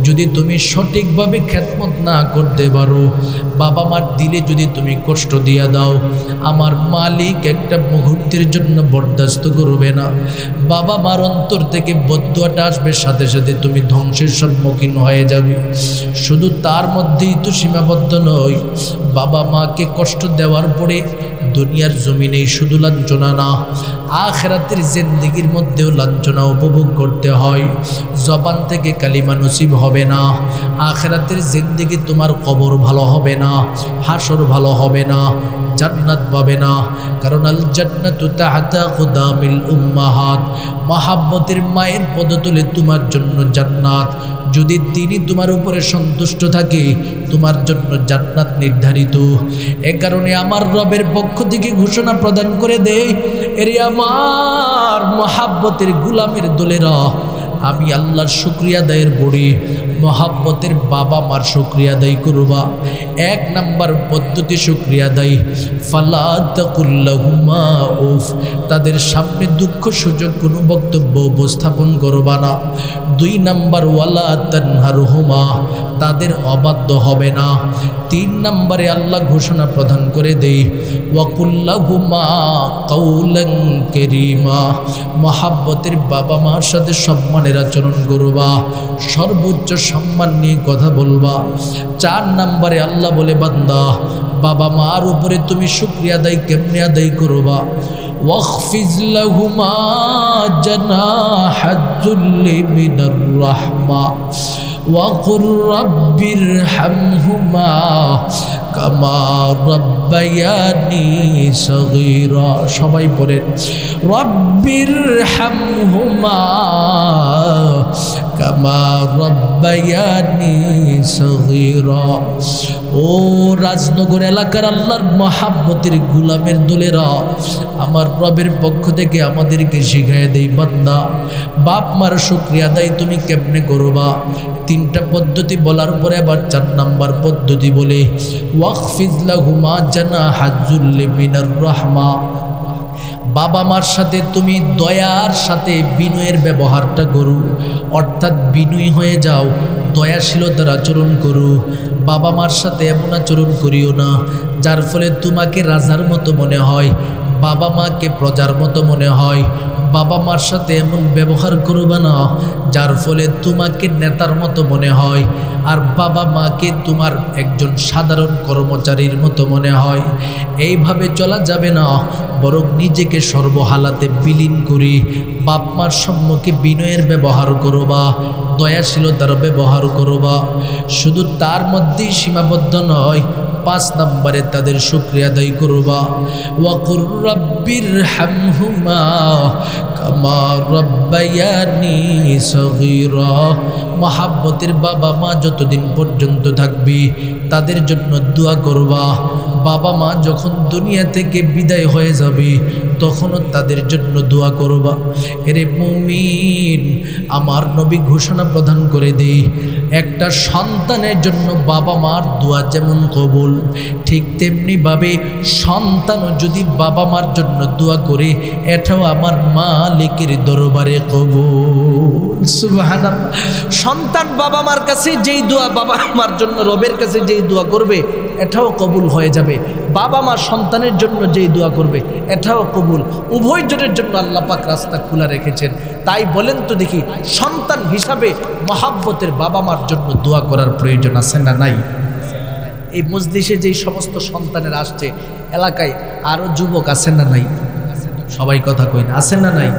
যদি তুমি সঠিকভাবে খেদমত না করতে পারো, বাবা মার দিলে যদি তুমি কষ্ট দিয়ে দাও, আমার মালিক একটা মুহূর্তের জন্য বরদাস্ত করবে না। বাবা মার অন্তর থেকে বদদুয়াটা আসবে, সাথে সাথে তুমি ধ্বংসের সম্মুখীন হয়ে যাবে। শুধু তার মধ্যেই তো সীমাবদ্ধ নয়, বাবা মাকে কষ্ট দেওয়ার পরে দুনিয়ার জমিনেই শুধু লাঞ্ছনা না, আখিরাতের জিন্দেগির মধ্যেও লাঞ্ছনা উপভোগ করতে হয়। জবান থেকে কালিমা নসিব হবে না, আখিরাতের জিন্দেগি তোমার কবর ভালো হবে না, হাসর ভালো হবে না, জান্নাত পাবে না। কারণ আল জান্নাতু তাহতা খুদামিল উম্মাহাত, মহাব্বতের মায়ের পদতলে তোমার জন্য জান্নাত। যদি তিনি তোমার উপরে সন্তুষ্ট থাকে, তোমার জন্য জান্নাত নির্ধারিত। এ কারণে আমার রবের পক্ষ থেকে ঘোষণা প্রদান করে দেয়, এরে আমার মহাব্বতের গোলামের দলেরা, আমি আল্লাহর শুকরিয়া আদায়ের পরে মহাব্বতের বাবা মার শুকরিয়া আদায় করবা। এক নাম্বার পদ্ধতি শুকরিয়া আদায়, ফালা তাকুল্লাহুমা উফ, তাদের সামনে দুঃখ সুযোগ কোনো বক্তব্য উপস্থাপন করবা না। দুই নাম্বার ওয়ালা তানহারহুমা, তাদের অবাধ্য হবে না। তিন নাম্বারে আল্লাহ ঘোষণা প্রদান করে দেয়, ওয়াকুল্লাহুমা কাউলান কারীমা, মহাব্বতের বাবা মার সাথে সম্মানের সম্মানের আচরণ করবা, সর্বোচ্চ সম্মান নিয়ে কথা বলবা। 4 নম্বরে আল্লাহ বলে, বান্দা বাবা মার উপরে তুমি শুকরিয়া আদায় কেমনে আদায় করবা? ওয়াখফিজ লাহুমা জানাহাদ যুল্লি মিনার রাহমা ওয়াকুর রাব্বিরহামহুমা কামা রাব্বায়ানি সগীরা। সবাই পড়েন, রাব্বিরহামহুমা কামা রাব্বায়ানি সগীরা। ও রাজনগর এলাকার আল্লাহর মহাব্বতের গোলামের দলেরা, আমার রবের পক্ষ থেকে আমাদেরকে শিখায় দেই, বান্দা বাপ মার শুকরিয়া আদায় তুমি কেমনে করবা? 3টা পদ্ধতি বলার পরে আবার 4 নাম্বার পদ্ধতি বলে, ওয়াখফিজ লাহুমা জানাহাদ যুল্লি মিনার রাহমা। বাবা মার সাথে তুমি দয়ার সাথে বিনয়ের ব্যবহারটা করো, অর্থাৎ বিনয়ী হয়ে যাও, দয়াশীলতার আচরণ করো। বাবা মার সাথে এমন আচরণ করিও না যার ফলে তোমাকে রাজার মতো মনে হয়, বাবা মাকে প্রজার মতো মনে হয়। বাবা মার সাথে এমন ব্যবহার করবে না যার ফলে তোমাকে নেতার মতো মনে হয়, আর বাবা মাকে তোমার একজন সাধারণ কর্মচারীর মতো মনে হয়। এইভাবে চলা যাবে না, বরং নিজেকে সর্বহালাতে বিলীন করে বাপ মার সম্মুখে বিনয়ের ব্যবহার করবা, দয়াশীলতার ব্যবহার করবা। শুধু তার মধ্যেই সীমাবদ্ধ নয়, 5 নম্বরে তাদের শুকরিয়া আদায় করবা। ওয়াকুর রাব্বিরহামহুমা কামা রাব্বায়ানি সগীরা। মহাব্বতের বাবা মা যতদিন পর্যন্ত থাকবে তাদের জন্য দোয়া করবা। বাবা মা যখন দুনিয়া থেকে বিদায় হয়ে যাবে তখনও তাদের জন্য দোয়া করবা। এরে মুমিন, আমার নবী ঘোষণা প্রদান করে দেই, একটা সন্তানের জন্য বাবা মার দোয়া যেমন কবুল, ঠিক তেমনিভাবে সন্তানও যদি বাবা মার জন্য দোয়া করে, এটাও আমার মালিকের দরবারে কবুল। সুবহানাল্লাহ। সন্তান বাবা মার কাছে যেই দোয়া, বাবা মার জন্য রবের কাছে যেই দোয়া করবে, এটাও কবুল হয়ে যাবে। বাবা মা সন্তানের জন্য যেই দোয়া করবে, এটাও কবুল। উভয় জনের জন্য আল্লাহ পাক রাস্তা খোলা রেখেছেন। তাই বলেন তো দেখি, সন্তান হিসাবে মহাব্বতের বাবা মার জন্য দোয়া করার প্রয়োজন আছে না নাই? এই মজলিসে যেই সমস্ত সন্তানের আসছে, এলাকায় আরও যুবক আছে না নাই? সবাই কথা কই না, আছে না নাই?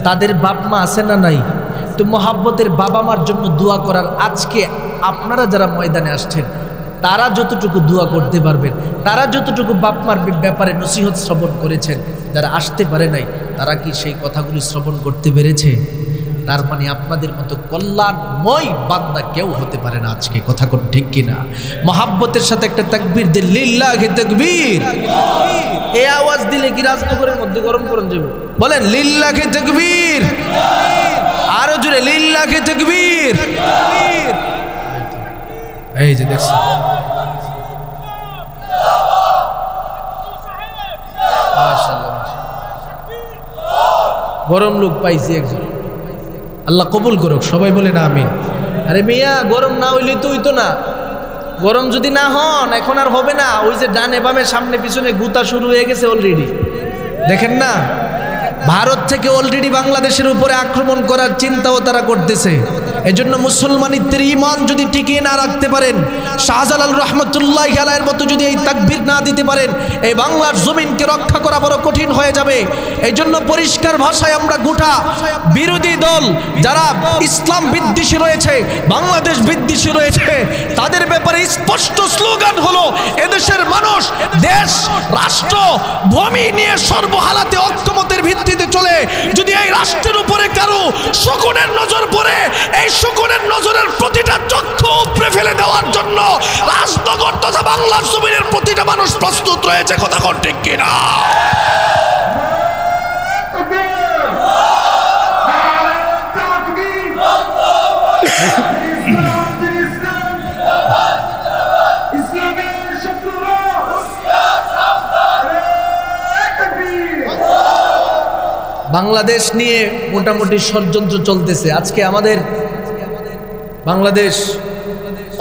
তাদের বাপ মা আছে না নাই? তো মহাব্বতের বাবা মার জন্য দোয়া করার, আজকে আপনারা যারা ময়দানে আসছেন তারা যতটুকু দোয়া করতে পারবেন, তারা যতটুকু বাপ মার ব্যাপারে নসিহত শ্রবণ করেছেন, যারা আসতে পারে নাই তারা কি সেই কথাগুলি শ্রবণ করতে পেরেছে? তার মানে আপনাদের মতো কল্যাণময় বান্দা কেউ হতে পারে না আজকে। কথা কোন ঠিক কিনা? মহাব্বতের সাথে একটা তাকবীর দিল, লিল্লাহি তাকবীর। এই আওয়াজ দিলে কি রাজনগরের মধ্যে গরম করন যাবে? বলেন লিল্লাহি তাকবীর, আরো জোরে লিল্লাহি তাকবীর। এই যে দেখছেন, গরম লোক পাইছি একজন, আল্লাহ কবুল করুক। সবাই বলে না আমিন। আরে মিয়া, গরম না হইলে তো হইতো না। গরম যদি না হন এখন আর হবে না। ওই যে ডানে বামে সামনে পিছনে গুতা শুরু হয়ে গেছে অলরেডি, দেখেন না? ভারত থেকে অলরেডি বাংলাদেশের উপরে আক্রমণ করার চিন্তাও তারা করতেছে। এজন্য মুসলমানিত্বের ঈমান যদি টিকিয়ে না রাখতে পারেন, শাহজালাল রহমতুল্লাহি আলাইহির মতো যদি এই তাকবীর না দিতে পারেন, এই বাংলার জমিনকে রক্ষা করা বড় কঠিন হয়ে যাবে। এজন্য পরিষ্কার ভাষায় আমরা গোটা বিরোধী দল যারা ইসলাম বিদ্বেষী রয়েছে, বাংলাদেশ বিদ্বেষী রয়েছে, তাদের ব্যাপারে স্পষ্ট স্লোগান হলো, এদেশের মানুষ দেশ রাষ্ট্র ভূমি নিয়ে সর্বহালাতে ঐক্যমতের ভিত্তিতে চলে। যদি এই রাষ্ট্রের উপরে কারো শকুনের নজর পড়ে, এই শকুনের নজরের প্রতিটা চক্ষু উপড়ে ফেলে দেওয়ার জন্য রাজনগর তথা বাংলার জমিনের প্রতিটা মানুষ প্রস্তুত রয়েছে। কথা কোন ঠিক কিনা? বাংলাদেশ নিয়ে মোটামুটি ষড়যন্ত্র চলতেছে। আজকে আমাদের বাংলাদেশ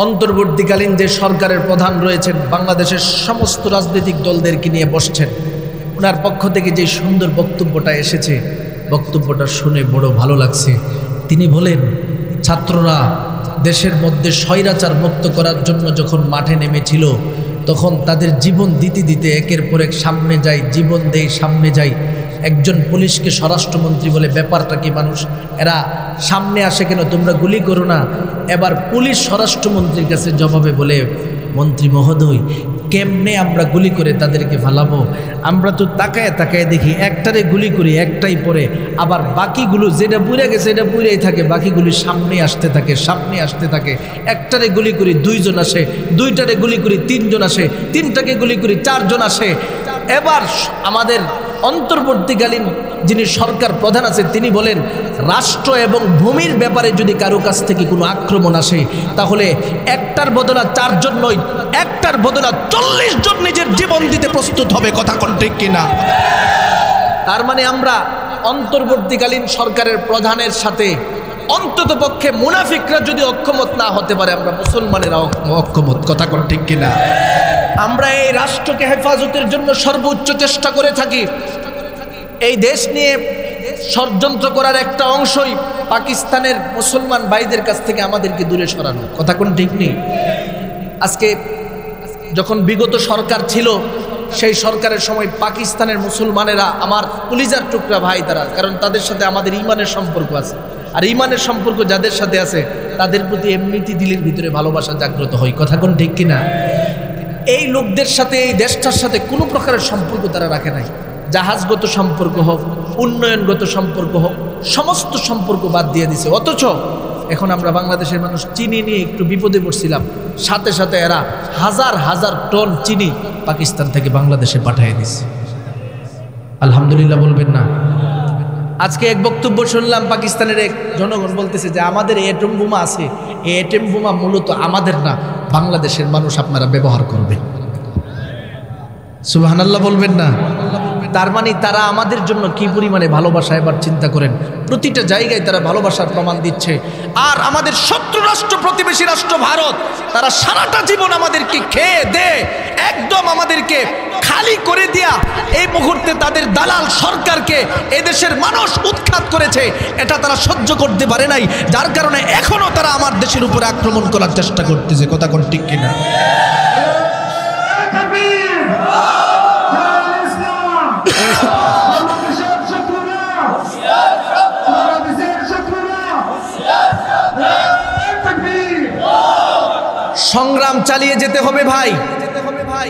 অন্তর্বর্তীকালীন যে সরকারের প্রধান রয়েছেন, বাংলাদেশের সমস্ত রাজনৈতিক দলদেরকে নিয়ে বসছেন। ওনার পক্ষ থেকে যে সুন্দর বক্তব্যটা এসেছে, বক্তব্যটা শুনে বড় ভালো লাগছে। তিনি বলেন, ছাত্ররা দেশের মধ্যে স্বৈরাচার মুক্ত করার জন্য যখন মাঠে নেমেছিল, তখন তাদের জীবন দিতে দিতে একের পর এক সামনে যায়, জীবন দেয়, সামনে যায়। একজন পুলিশকে স্বরাষ্ট্রমন্ত্রী বলে, ব্যাপারটা কি মানুষ, এরা সামনে আসে কেন, তোমরা গুলি করো না। এবার পুলিশ স্বরাষ্ট্রমন্ত্রীর কাছে জবাবে বলে, মন্ত্রী মহোদয়, কেমনে আমরা গুলি করে তাদেরকে ফালাবো? আমরা তো তাকায় তাকায় দেখি, একটারে গুলি করি একটাই পরে, আবার বাকিগুলো যেটা পুড়ে গেছে এটা পুড়েই থাকে, বাকিগুলি সামনে আসতে থাকে, সামনে আসতে থাকে। একটারে গুলি করি 2 জন আসে, 2টারে গুলি করি 3 জন আসে, 3টাকে গুলি করি 4 জন আসে। এবার আমাদের অন্তর্বর্তীকালীন যিনি সরকার প্রধান আছেন তিনি বলেন, রাষ্ট্র এবং ভূমির ব্যাপারে যদি কারো কাছ থেকে কোনো আক্রমণ আসে, তাহলে একটার বদলা 4 জন নয়, একটার বদলা 40 জন নিজের জীবন দিতে প্রস্তুত হবে। কথা কোন ঠিক কিনা? তার মানে আমরা অন্তর্বর্তীকালীন সরকারের প্রধানের সাথে অন্তত পক্ষে মুনাফিকরা যদি অক্ষমত না হতে পারে, আমরা মুসলমানেরা অক্ষমত। কথা কোন ঠিক কিনা? আমরা এই রাষ্ট্রকে হেফাজতের জন্য সর্বোচ্চ চেষ্টা করে থাকি। এই দেশ নিয়ে ষড়যন্ত্র করার একটা অংশই পাকিস্তানের মুসলমান ভাইদের কাছ থেকে আমাদেরকে দূরে সরানো। কথা কোন ঠিক নেই? আজকে যখন বিগত সরকার ছিল, সেই সরকারের সময় পাকিস্তানের মুসলমানেরা আমার কলিজার টুকরা ভাই তারা, কারণ তাদের সাথে আমাদের ইমানের সম্পর্ক আছে। আর ইমানের সম্পর্ক যাদের সাথে আছে তাদের প্রতি এমনিতে দিলের ভিতরে ভালোবাসা জাগ্রত হয়। কথা কোন ঠিক কিনা? এই লোকদের সাথে, এই দেশটার সাথে কোনো প্রকারের সম্পর্ক তারা রাখে নাই। জাহাজগত সম্পর্ক হোক, উন্নয়নগত সম্পর্ক হোক, সমস্ত সম্পর্ক বাদ দিয়ে দিছে। অথচ এখন আমরা বাংলাদেশের মানুষ চিনি নিয়ে একটু বিপদে পড়ছিলাম, সাথে সাথে এরা হাজার হাজার টন চিনি পাকিস্তান থেকে বাংলাদেশে পাঠিয়ে দিচ্ছে। আলহামদুলিল্লাহ বলবেন না? আজকে এক বক্তব্য শুনলাম, পাকিস্তানের এক জনগণ বলতেছে যে আমাদের এটম বোমা আছে, এই এটম বোমা মূলত আমাদের না, বাংলাদেশের মানুষ আপনারা ব্যবহার করবেন। সুবহানাল্লাহ বলবেন না? তার মানে তারা আমাদের জন্য কি পরিমাণে ভালোবাসা, এবার চিন্তা করেন। প্রতিটা জায়গায় তারা ভালোবাসার প্রমাণ দিচ্ছে। আর আমাদের শত্রু রাষ্ট্র, প্রতিবেশী রাষ্ট্র ভারত, তারা সারাটা জীবন আমাদেরকে খেয়ে দে একদম আমাদেরকে খালি করে দিয়া এই মুহূর্তে তাদের দালাল সরকারকে এদেশের মানুষ উৎখাত করেছে। এটা তারা সহ্য করতে পারে নাই, যার কারণে এখনো তারা আমার দেশের উপরে আক্রমণ করার চেষ্টা করতেছে। কথা কোন ঠিক কিনা? সংগ্রাম চালিয়ে যেতে হবে ভাই।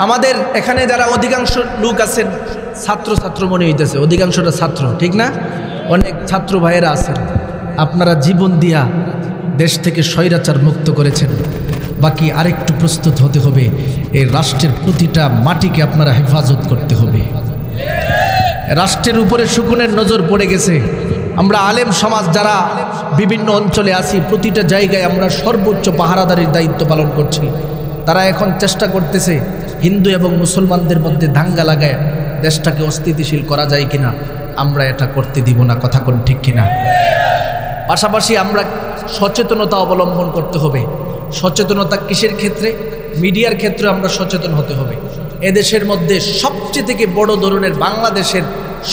আমাদের এখানে যারা অধিকাংশ লোক আছেন ছাত্র মনে হইতেছে, অধিকাংশটা ছাত্র, ঠিক না? অনেক ছাত্র ভাইয়েরা আছেন, আপনারা জীবন দিয়া দেশ থেকে স্বৈরাচার মুক্ত করেছেন। বাকি আরেকটু প্রস্তুত হতে হবে, এই রাষ্ট্রের প্রতিটা মাটিকে আপনারা হেফাজত করতে হবে। রাষ্ট্রের উপরে শকুনের নজর পড়ে গেছে। আমরা আলেম সমাজ যারা বিভিন্ন অঞ্চলে আছি, প্রতিটা জায়গায় আমরা সর্বোচ্চ পাহারাদারির দায়িত্ব পালন করছি। তারা এখন চেষ্টা করতেছে হিন্দু এবং মুসলমানদের মধ্যে দাঙ্গা লাগায় দেশটাকে অস্থিতিশীল করা যায় কিনা। আমরা এটা করতে দিব না। কথা কোন ঠিক কিনা? পাশাপাশি আমরা সচেতনতা অবলম্বন করতে হবে। সচেতনতা কিসের ক্ষেত্রে? মিডিয়ার ক্ষেত্রে আমরা সচেতন হতে হবে। এদেশের মধ্যে সবচেয়ে থেকে বড় ধরনের বাংলাদেশের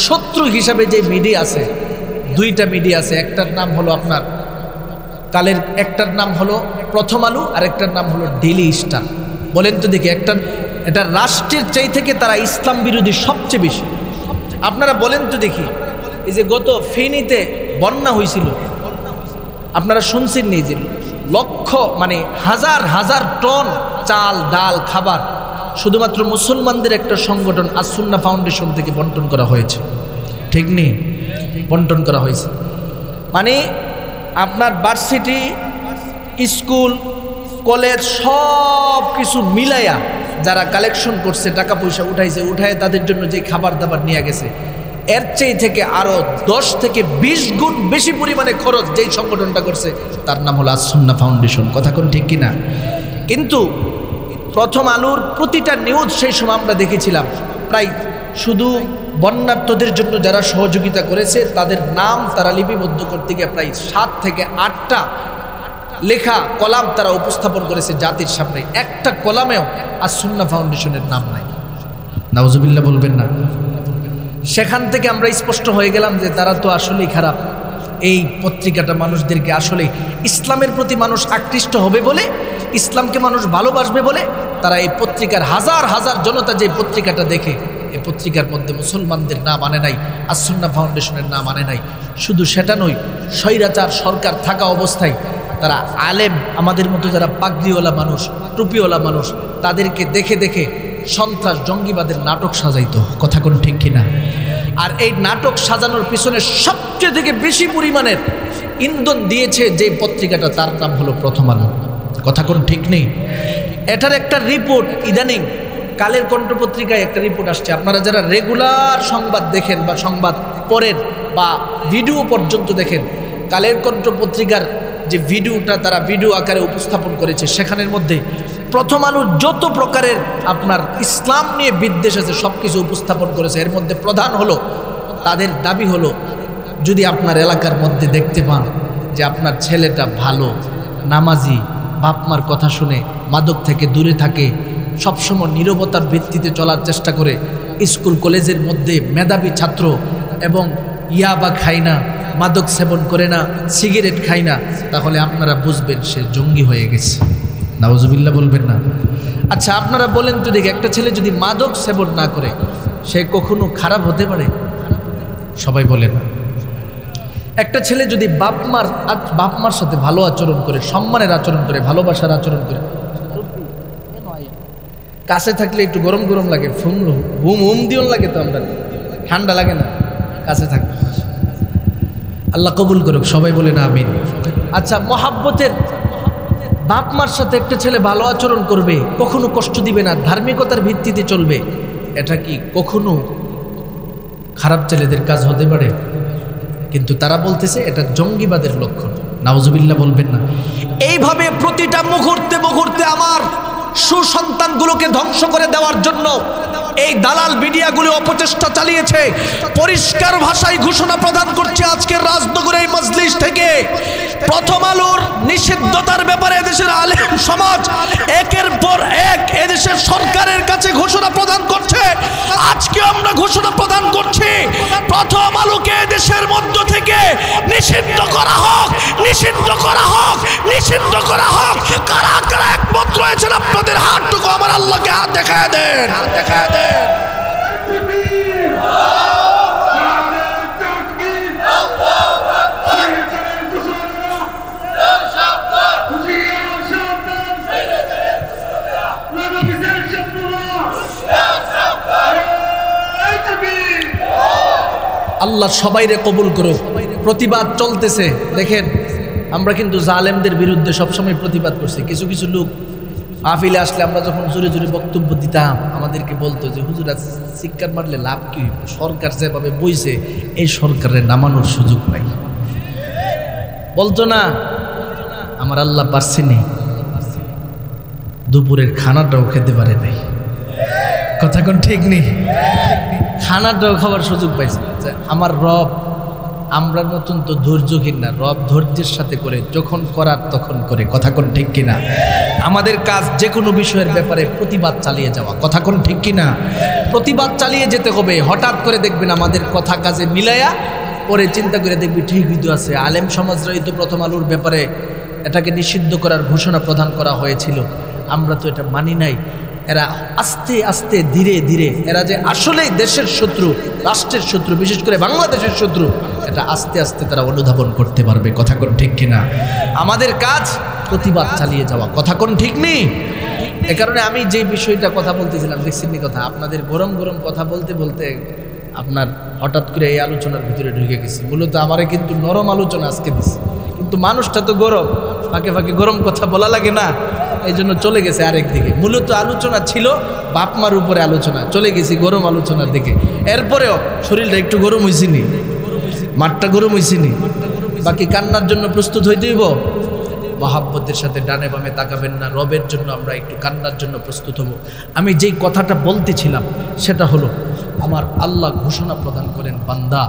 শত্রু হিসাবে যে মিডিয়া আছে, 2টা মিডিয়া আছে। একটার নাম হলো আপনার কালের, একটার নাম হলো প্রথম আলো, আর একটার নাম হলো ডেইলি স্টার। বলেন তো দেখি, এটা রাষ্ট্রের চাই থেকে তারা ইসলাম বিরোধী সবচেয়ে বেশি। আপনারা বলেন তো দেখি, এই যে গত ফেনীতে বন্যা হয়েছিল, আপনারা শুনছেন নি যে লক্ষ মানে হাজার হাজার টন চাল, ডাল, খাবার শুধুমাত্র মুসলমানদের একটা সংগঠন আসুন্না ফাউন্ডেশন থেকে বন্টন করা হয়েছে, ঠিক নেই? বন্টন করা হয়েছে মানে আপনার ভার্সিটি, স্কুল, কলেজ সব কিছু মিলাইয়া যারা কালেকশন করছে, টাকা পয়সা উঠায় তাদের জন্য যে খাবার দাবার নিয়ে গেছে, এর চেয়ে থেকে আরো 10 থেকে 20 গুণ বেশি পরিমাণে খরচ যেই সংগঠনটা করছে তার নাম হলো আসুন্না ফাউন্ডেশন। কথা কোন ঠিক কিনা? কিন্তু প্রথম আলোর প্রতিটা নিউজ সেই সময় আমরা দেখেছিলাম, প্রায় শুধু বন্যার্থদের জন্য যারা সহযোগিতা করেছে তাদের নাম তারা লিপিবদ্ধ করতে গিয়ে প্রায় 7 থেকে 8টা লেখা কলাম তারা উপস্থাপন করেছে জাতির সামনে। একটা কলামেও আসুন্না ফাউন্ডেশনের নাম নাই। নাউজুবিল্লাহ বলবেন না? সেখান থেকে আমরা স্পষ্ট হয়ে গেলাম যে তারা তো আসলেই খারাপ। এই পত্রিকাটা মানুষদেরকে আসলে ইসলামের প্রতি মানুষ আকৃষ্ট হবে বলে, ইসলামকে মানুষ ভালোবাসবে বলে তারা এই পত্রিকার হাজার হাজার জনতা যে পত্রিকাটা দেখে, এই পত্রিকার মধ্যে মুসলমানদের নাম আনে নাই, আসুন্নাহ ফাউন্ডেশনের নাম আনে নাই। শুধু সেটা নয়, স্বৈরাচার সরকার থাকা অবস্থায় তারা আলেম, আমাদের মতো যারা পাগড়িওয়ালা মানুষ, টুপিওয়ালা মানুষ, তাদেরকে দেখে দেখে সন্ত্রাস জঙ্গিবাদের নাটক সাজাইতো। কথা কোন ঠিক কিনা? আর এই নাটক সাজানোর পিছনে সবচেয়ে থেকে বেশি পরিমাণের ইন্ধন দিয়েছে যে পত্রিকাটা, তার নাম হলো প্রথম আলো। কথা কোন ঠিক নেই? এটার একটা রিপোর্ট ইদানিং কালের কণ্ঠ পত্রিকায় একটা রিপোর্ট আসছে। আপনারা যারা রেগুলার সংবাদ দেখেন বা সংবাদ পড়েন বা ভিডিও পর্যন্ত দেখেন, কালের কণ্ঠ পত্রিকার যে ভিডিওটা তারা ভিডিও আকারে উপস্থাপন করেছে, সেখানের মধ্যে প্রথম আলোর যত প্রকারের আপনার ইসলাম নিয়ে বিদ্বেষ আছে সব কিছু উপস্থাপন করেছে। এর মধ্যে প্রধান হলো, তাদের দাবি হলো, যদি আপনার এলাকার মধ্যে দেখতে পান যে আপনার ছেলেটা ভালো, নামাজি, বাপ মার কথা শুনে, মাদক থেকে দূরে থাকে, সবসময় নীরবতার ভিত্তিতে চলার চেষ্টা করে, স্কুল কলেজের মধ্যে মেধাবী ছাত্র এবং ইয়াবা খায় না, মাদক সেবন করে না, সিগারেট খায় না, তাহলে আপনারা বুঝবেন সে জঙ্গি হয়ে গেছে। নাউজুবিল্লাহ বলবেন না? আচ্ছা আপনারা বলেন তো দেখি, একটা ছেলে যদি মাদক সেবন না করে সে কখনো খারাপ হতে পারে? সবাই বলেন। একটা ছেলে যদি বাপ মার সাথে ভালো আচরণ করে, সম্মানের আচরণ করে, ভালোবাসার আচরণ করে, কাছে থাকলে একটু গরম গরম লাগে, হুম দিও লাগে, তো আমরা ঠান্ডা লাগে না কাছে থাকলে। আল্লাহ কবুল করুক, সবাই বলে না আমিন। আচ্ছা, মহাব্বতের বাপ মার সাথে একটা ছেলে ভালো আচরণ করবে, কখনো কষ্ট দিবে না, ধার্মিকতার ভিত্তিতে চলবে, এটা কি কখনো খারাপ ছেলেদের কাজ হতে পারে? কিন্তু তারা বলতেছে এটা জঙ্গিবাদের লক্ষণ। নাউজুবিল্লাহ বলবেন না? এইভাবে প্রতিটা মুহূর্তে মুহূর্তে আমার সুসন্তানগুলোকে ধ্বংস করে দেওয়ার জন্য এই দালাল মিডিয়াগুলো অপচেষ্টা চালিয়েছে। পরিষ্কার ভাষায় ঘোষণা প্রদান করছে আজকের রাজনগরের এই মজলিস থেকে, প্রথম আলোর নিষিদ্ধতার ব্যাপারে এদেশের আলেম সমাজ একের পর এক এদেশের সরকারের কাছে ঘোষণা প্রদান করছে। আজকে আমরা ঘোষণা প্রদান করছি, প্রথম আলোকে দেশের মধ্য থেকে নিষিদ্ধ করা হোক, নিষিদ্ধ করা হোক, নিষিদ্ধ করা হোক। কারা কারা একমত রয়েছেন আপনাদের হাতটুকু আমার আল্লাহকে হাত দেখায় দেন, হাত দেখায় দেন। আল্লাহ সবাইরে কবুল করুক। প্রতিবাদ চলতেছে, দেখেন আমরা কিন্তু জালেমদের বিরুদ্ধে সবসময় প্রতিবাদ করছি। কিছু কিছু লোক আফিলে আসলে আমরা যখন জোরে জোরে বক্তব্য দিতাম, আমাদেরকে বলতো যে হুজুর চিৎকার মারলে লাভ কি, সরকার যেভাবে বইছে এই সরকারের নামানোর সুযোগ নাই, বলতো না। আমার আল্লাহ পারছেনি, দুপুরের খানাটাও খেতে পারে নাই। কথা কোন ঠিক নেই? খানাটাও খাবার সুযোগ পাইছে। আমার রব আমরার মতন তো ধৈর্যহীন না, রব ধৈর্যের সাথে করে, যখন করার তখন করে। কথা কোন ঠিক কিনা? আমাদের কাজ যে কোনো বিষয়ের ব্যাপারে প্রতিবাদ চালিয়ে যাওয়া। কথা কোন ঠিক কিনা? প্রতিবাদ চালিয়ে যেতে হবে। হঠাৎ করে দেখবেন আমাদের কথা কাজে মিলাইয়া পরে চিন্তা করে দেখবি ঠিকই তো আছে। আলেম সমাজরাই তো প্রথম আলোর ব্যাপারে এটাকে নিষিদ্ধ করার ঘোষণা প্রদান করা হয়েছিল, আমরা তো এটা মানি নাই। এরা আস্তে আস্তে ধীরে ধীরে এরা যে আসলেই দেশের শত্রু, রাষ্ট্রের শত্রু, বিশেষ করে বাংলাদেশের শত্রু, এটা আস্তে আস্তে তারা অনুধাবন করতে পারবে। কথা কোন ঠিক কিনা? আমাদের কাজ প্রতিবাদ চালিয়ে যাওয়া। কথা কোন ঠিক নেই? এ কারণে আমি যে বিষয়টা কথা বলতেছিলাম, দেখছেন কথা, আপনাদের গরম গরম কথা বলতে বলতে আপনার হঠাৎ করে এই আলোচনার ভিতরে ঢুকে গেছি। মূলত আমারে কিন্তু নরম আলোচনা আজকে দিচ্ছে, কিন্তু মানুষটা তো গরম, ফাঁকে ফাঁকে গরম কথা বলা লাগে না, এই জন্য চলে গেছে আরেক দিকে। মূলত আলোচনা ছিল বাপ মার উপরে আলোচনা, চলে গেছি গরম আলোচনার দিকে। এরপরেও শরীরটা একটু গরম হয়েছিনি, মাঠটা গরম হয়েছিনি, বাকি কান্নার জন্য প্রস্তুত হইতে হইব। মহাব্বতের সাথে ডানে বামে তাকাবেন না, রবের জন্য আমরা একটু কান্নার জন্য প্রস্তুত হব। আমি যেই কথাটা বলতেছিলাম সেটা হলো, আমার আল্লাহ ঘোষণা প্রদান করেন, বান্দা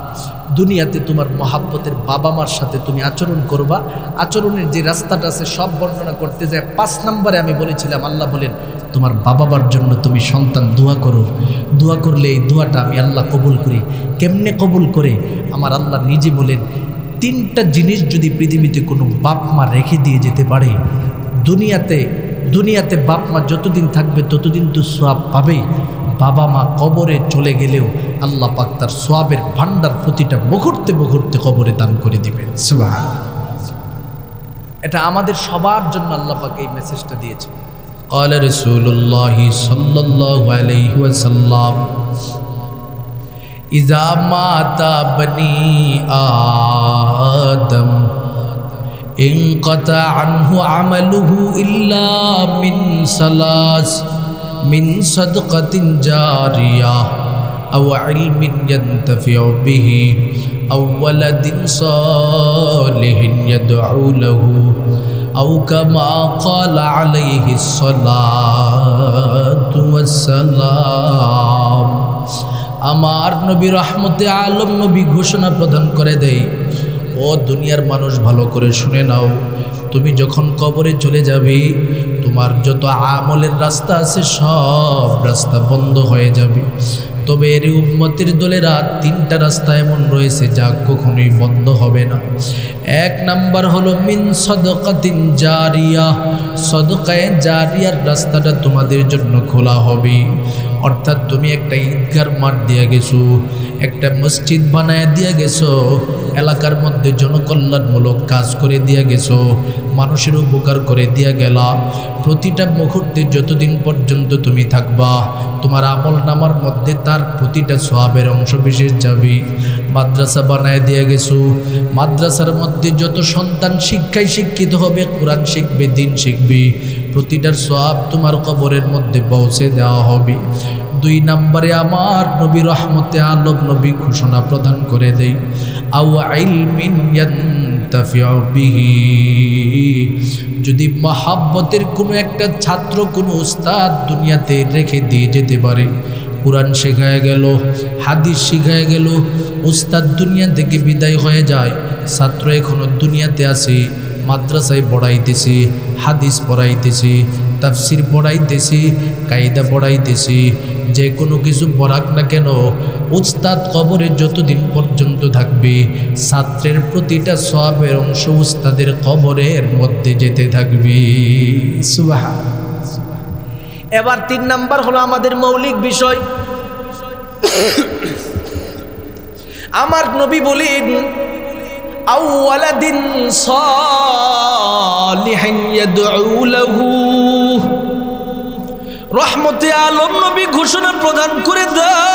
দুনিয়াতে তোমার মহাব্বতের বাবা মার সাথে তুমি আচরণ করবা। আচরণের যে রাস্তাটা আছে সব বর্ণনা করতে যায় 5 নম্বরে আমি বলেছিলাম, আল্লাহ বলেন তোমার বাবা মার জন্য তুমি সন্তান দোয়া করো। দোয়া করলে এই দোয়াটা আমি আল্লাহ কবুল করি। কেমনে কবুল করে? আমার আল্লাহ নিজে বলেন, তিনটা জিনিস যদি পৃথিবীতে কোনো বাপ মা রেখে দিয়ে যেতে পারে, দুনিয়াতে বাপ মা যতদিন থাকবে ততদিন তো সোয়াব পাবেই। বাবা মা কবরে চলে গেলেও আল্লাহ পাক তার সোয়াবের ভান্ডার প্রতিটা মুহূর্তে মুহূর্তে কবরে দান করে দিবেন। সুবহানাল্লাহ। এটা আমাদের সবার জন্য আল্লাহ পাক এই মেসেজটা দিয়েছে। قال رسول الله صلى الله عليه وسلم إذا مات بني آدم انقطع عنه عمله إلا من ثلاث من صدقة جارية أو علم ينتفع به أو ولد صالح يدعو له أو كما قال عليه الصلاة والسلام। আমার নবী রহমতে আলম নবী ঘোষণা প্রদান করে দেয়, ও দুনিয়ার মানুষ ভালো করে শুনে নাও, তুমি যখন কবরে চলে যাবে তোমার যত আমলের রাস্তা আছে সব রাস্তা বন্ধ হয়ে যাবে। তবে এর উম্মতের দলেরা তিনটা রাস্তা এমন রয়েছে যা কখনোই বন্ধ হবে না। এক নাম্বার হলো মিন সাদাকাতিন জারিয়া, সাদাকায়ে জারিয়ার রাস্তাটা তোমাদের জন্য খোলা হবে। অর্থাৎ তুমি একটা ঈদগার মাঠ দিয়ে গেছো, একটা মসজিদ বানায় দিয়ে গেছো, এলাকার মধ্যে জনকল্যাণমূলক কাজ করে দিয়ে গেছো, মানুষের উপকার করে দিয়ে গেলা। প্রতিটা মুহূর্তে যতদিন পর্যন্ত তুমি থাকবা তোমার আমল নামার মধ্যে তার প্রতিটা সওয়াবের অংশ বিশেষ যাবে। মাদ্রাসা বানায় দিয়ে গেছো, মাদ্রাসার মধ্যে যত সন্তান শিক্ষায় শিক্ষিত হবে, কোরআন শিখবে, দিন শিখবে, প্রতিটার সওয়াব তোমার কবরের মধ্যে পৌঁছে দেওয়া হবে। দুই নম্বরে আমার নবী রহমতে আলম নবী ঘোষণা প্রদান করে দেয়, আও ইলমিন ইয়ানতাফিউ বিহি, যদি মহাব্বতের কোনো একটা ছাত্র কোনো উস্তাদ দুনিয়াতে রেখে দিয়ে যেতে পারে, কোরআন শেখায় গেল, হাদিস শিখায় গেল, উস্তাদ দুনিয়া থেকে বিদায় হয়ে যায়, ছাত্র এখনো দুনিয়াতে আছে, মাদ্রাসায় পড়াইতেছে, হাদিস পড়াইতেছে, তাফসির পড়াইতেছে, কায়দা পড়াইতেছে, যে কোনো কিছু পড়াক না কেন, উস্তাদ কবরে যতদিন পর্যন্ত থাকবে ছাত্রের প্রতিটা সওয়াবের অংশ উস্তাদের কবরের মধ্যে যেতে থাকবে। সুবহানাল্লাহ। এবার তিন নাম্বার হলো আমাদের মৌলিক বিষয়। আমার নবী বলেন, আওয়ালাদিন সালিহিন ইয়াদউ লাহু, রহমতে আলম নবী ঘোষণা প্রদান করে দেয়,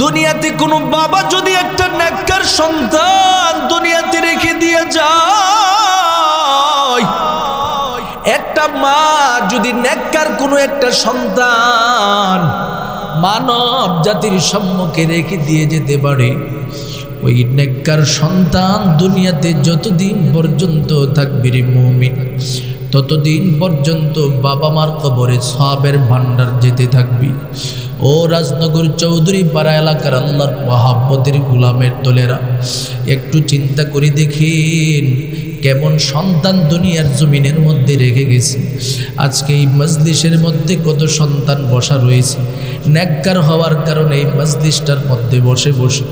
দুনিয়াতে কোনো বাবা যদি একটা নেককার সন্তান দুনিয়াতে রেখে দিয়ে যায়, একটা মা যদি নেককার কোনো একটা সন্তান মানব জাতির সম্মুখে রেখে দিয়ে যেতে পারে, ওই নেককার সন্তান দুনিয়াতে যতদিন পর্যন্ত থাকবে রে মুমিন, ততদিন পর্যন্ত বাবা মার কবরে সওয়াবের ভান্ডার যেতে থাকবে। ও রাজনগর চৌধুরী পাড়া এলাকার আল্লাহর মহাব্বতের গোলামের দলেরা, একটু চিন্তা করে দেখেন কেমন সন্তান দুনিয়ার জমিনের মধ্যে রেখে গেছে। আজকে এই মজলিসের মধ্যে কত সন্তান বসা রয়েছে, নেককার হওয়ার কারণে এই মজলিসটার মধ্যে বসে বসে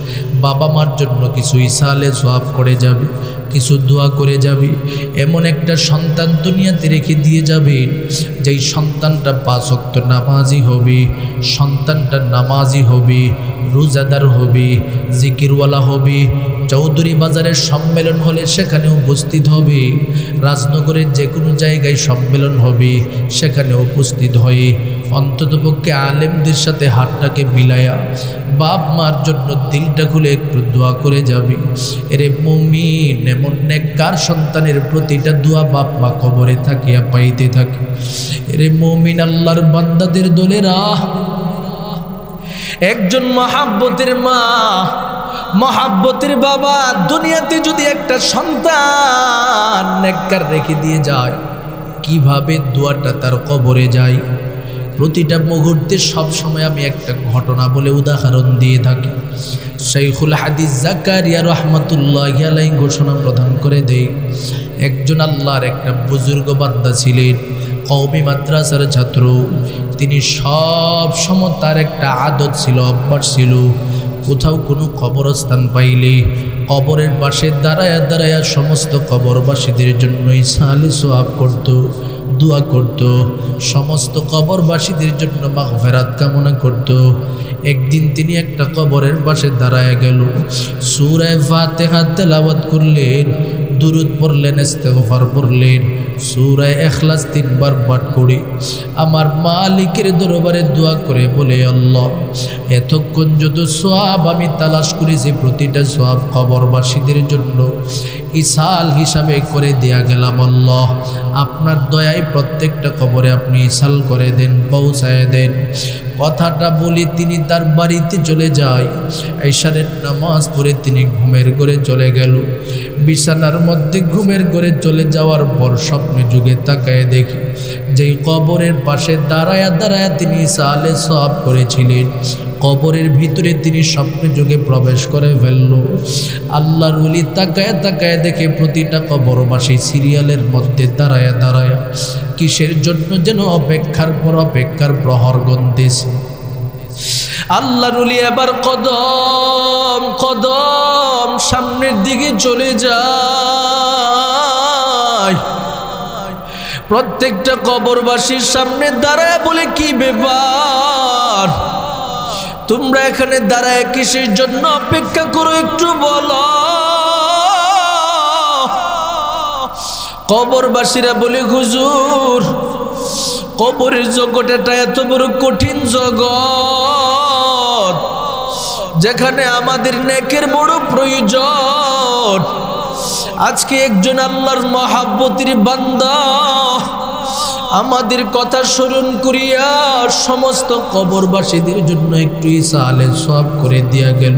বাবা মার জন্য কিছু ইসালে সওয়াব করে যাবে, কিছু দোয়া করে যাবে। এমন একটা সন্তান দুনিয়াতে রেখে দিয়ে যাবে, যেই সন্তানটা 5 ওয়াক্ত নামাজি হবে, সন্তানটা নামাজি হবে, রোজাদার হবে, জিকিরওয়ালা হবে, চৌধুরী বাজারের সম্মেলন হলে সেখানে উপস্থিত হবে, রাজনগরের যে কোনো জায়গায় সম্মেলন হবে সেখানে উপস্থিত হয়ে অন্ততপক্ষে আলেমদের সাথে হাতটাকে মিলায়া বাপ মার জন্য দিলটা খুলে একটু দোয়া করে যাবে। এরে মুমিন, এমন নেককার সন্তানের প্রতিটা দোয়া বাপ মা কবরে থাকিয়া পাইতে থাকে। এরে মুমিন, আল্লাহর বান্দাদের দলেরা, একজন মহাব্বতের মা, মহাব্বতের বাবা দুনিয়াতে যদি একটা সন্তান নেককার রেখে দিয়ে যায়, কিভাবে দোয়াটা তার কবরে যায়। প্রতিটা মুহূর্তে সব সময় আমি একটা ঘটনা বলে উদাহরণ দিয়ে থাকি। শাইখুল হাদিস জাকারিয়া রাহমাতুল্লাহি আলাইহি ঘোষণা প্রদান করে দেয়, একজন আল্লাহর একটা বুজুর্গ বান্দা ছিলেন, কওমি মাদ্রাসার ছাত্র। তিনি সব সময়, তার একটা আদত ছিল, অভ্যাস ছিল, কোথাও কোনো কবরস্থান পাইলে কবরের পাশে দাঁড়ায়া দাঁড়ায়া সমস্ত কবরবাসীদের জন্য ইসালে সওয়াব করত, দোয়া করত, সমস্ত কবরবাসীদের জন্য মাগফিরাত কামনা করত। একদিন তিনি একটা কবরের পাশে দাঁড়ায়া গেল, সূরা ফাতিহা তেলাওয়াত করলেন, দুরূদ পড়লেন, ইস্তিগফার পড়লেন, সূরা ইখলাস 3 বার পাঠ করে আমার মালিকের দরবারে দোয়া করে বলে, আল্লাহ এতক্ষণ যত সওয়াব আমি তালাশ করেছি প্রতিটা সওয়াব কবরবাসীদের জন্য ইসাল হিসাবে করে দেয়া গেলাম। আল্লাহ আপনার দয়ায় প্রত্যেকটা কবরে আপনি ইসাল করে দেন, পৌঁছায় দেন। কথাটা বলি তিনি তার বাড়িতে চলে যায়। ঈশারের নামাজ পড়ে তিনি ঘুমের ঘরে চলে গেল। বিছানার মধ্যে ঘুমের ঘরে চলে যাওয়ার পর স্বপ্নে যুগে তাকায় দেখি যেই কবরের পাশে দাঁড়ায়া দাঁড়ায়া তিনি ইসালে সওয়াব করেছিলেন, কবরের ভিতরে তিনি স্বপ্নে যুগে প্রবেশ করে ফেলল। আল্লাহর ওলি তাকায় তাকায় দেখে প্রতিটা কবরবাসী সিরিয়ালের মধ্যে দাঁড়ায়া দাঁড়ায়া কিসের জন্য যেন অপেক্ষার পর অপেক্ষার প্রহর গুনতেছে। আল্লাহর ওলি এবার কদম কদম সামনের দিকে চলে যায়। প্রত্যেকটা কবরবাসীর সামনে দাঁড়ায় বলে, কি ব্যাপার, তোমরা এখানে দাঁড়ায় কিসের জন্য অপেক্ষা করো, একটু বলো। কবরবাসীরা বলে, হুজুর কবরের জগৎটা এত বড় কঠিন জগৎ, যেখানে আমাদের নেকের বড় প্রয়োজন। আজকে একজন আল্লাহর মহাব্বতের বান্দা আমাদের কথা স্মরণ করিয়া সমস্ত কবরবাসীদের জন্য একটু ইসালে সওয়াব করে দিয়া গেল।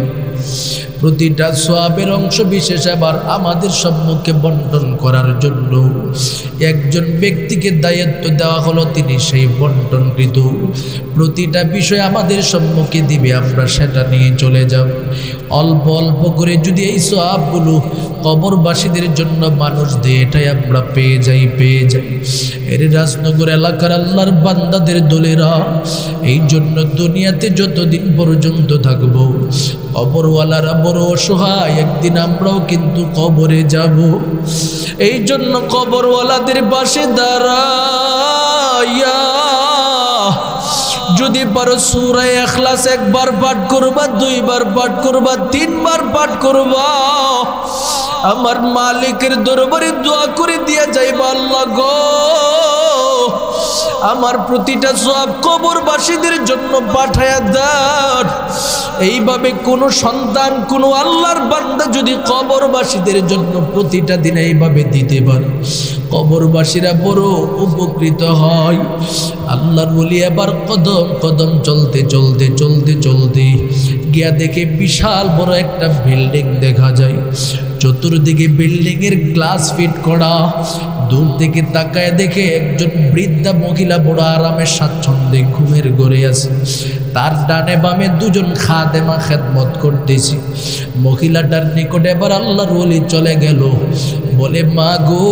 প্রতিটা সওয়াবের অংশ বিশেষ আবার আমাদের সম্মুখে বন্টন করার জন্য একজন ব্যক্তিকে দায়িত্ব দেওয়া হলো, তিনি সেই বন্টনকৃত প্রতিটা বিষয় আমাদের সম্মুখে দিবে, আমরা সেটা নিয়ে চলে যাব। অল্প অল্প করে যদি এই সওয়াবগুলো কবরবাসীদের জন্য মানুষ দেয়, এটাই আমরা পেয়ে যাই। এর রাজনগর এলাকার আল্লাহর বান্দাদের দলেরা এই জন্য দুনিয়াতে যতদিন পর্যন্ত থাকবো কবরওয়ালারা বড় অসহায়, একদিন আমরাও কিন্তু কবরে যাব। এই জন্য কবরওয়ালাদের পাশে দাঁড়াইয়া যদি পারো সূরা ইখলাস 1 বার পাঠ করবা, 2 বার পাঠ করবা, 3 বার পাঠ করবা, আমার মালিকের দরবারে দোয়া করে দিয়া যাইবা, আল্লাহ গো আমার প্রতিটা সওয়াব কবরবাসীদের জন্য পাঠায়া দেন। এইভাবে কোনো সন্তান, কোনো আল্লাহর বান্দা যদি কবরবাসীদের জন্য প্রতিটা দিন এইভাবে দিতে পারে, কবরবাসীরা বড় উপকৃত হয়। আল্লাহর ওলি এবার কদম কদম চলতে চলতে চলতে চলতে গিয়া দেখে বিশাল বড় একটা বিল্ডিং দেখা যায়। চতুর্দিকে বিল্ডিংয়ের গ্লাস ফিট করা। দূর থেকে তাকায় দেখে একজন বৃদ্ধা মহিলা বড় আরামে স্বাচ্ছন্দ্যে ঘুমের ঘরে আছে। তার ডানে বামে 2 জন খাদেমা খেদমত করতেছে। মহিলাটার নিকটে এবার আল্লাহর ওলি চলে গেল, বলে, মা গো,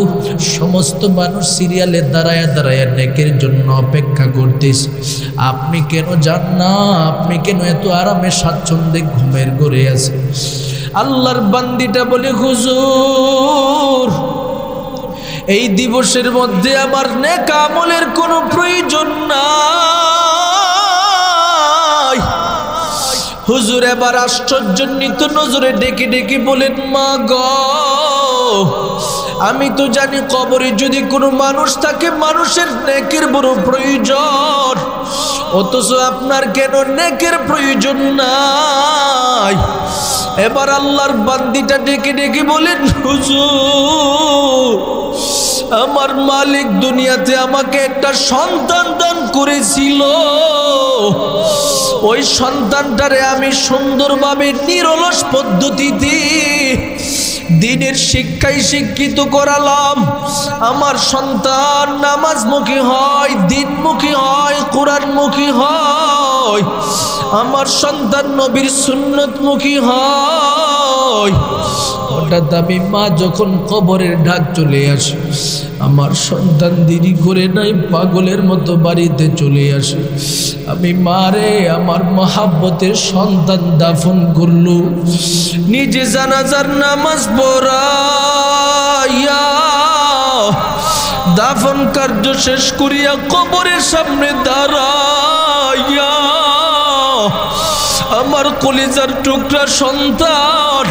সমস্ত মানুষ সিরিয়ালে দাঁড়ায় দাঁড়ায় নেকের জন্য অপেক্ষা করতেছে, আপনি কেন যান না? আপনি কেন এত আরামে স্বাচ্ছন্দ্যে ঘুমের ঘরে আছে? আল্লাহর বান্দিটা বলে, হুজুর এই দিবসের মধ্যে আমার নেক আমলের কোনো প্রয়োজন নাই। হুজুর এবার আশ্চর্যান্বিত নজরে ডেকে ডেকে বলেন, মা গো, আমি তো জানি কবরে যদি কোনো মানুষ থাকে মানুষের নেকের বড় প্রয়োজন, অথচ আপনার কেন নেকের প্রয়োজন নাই? এবার আল্লাহর বান্দিটা ডেকে ডেকে বলেন, হুজুর আমার মালিক দুনিয়াতে আমাকে একটা সন্তান দান করেছিল, ওই সন্তানটারে আমি সুন্দরভাবে নিরলস পদ্ধতিতে দিনের শিক্ষায় শিক্ষিত করালাম। আমার সন্তান নামাজমুখী হয়, দিনমুখী হয়, কোরআনমুখী হয়, আমার সন্তান নবীর সুন্নতমুখী হয়। হঠাৎ আমি মা যখন কবরের ঢাক চলে আসে, আমার সন্তান দেরি করে নাই, পাগলের মতো বাড়িতে চলে আসে। আমি মারে আমার মহাব্বতের সন্তান দাফন করলো, নিজে জানাজার নামাজ পড়াইয়া দাফন কার্য শেষ করিয়া কবরের সামনে দাঁড়াইয়া আমার কলিজার টুকরা সন্তান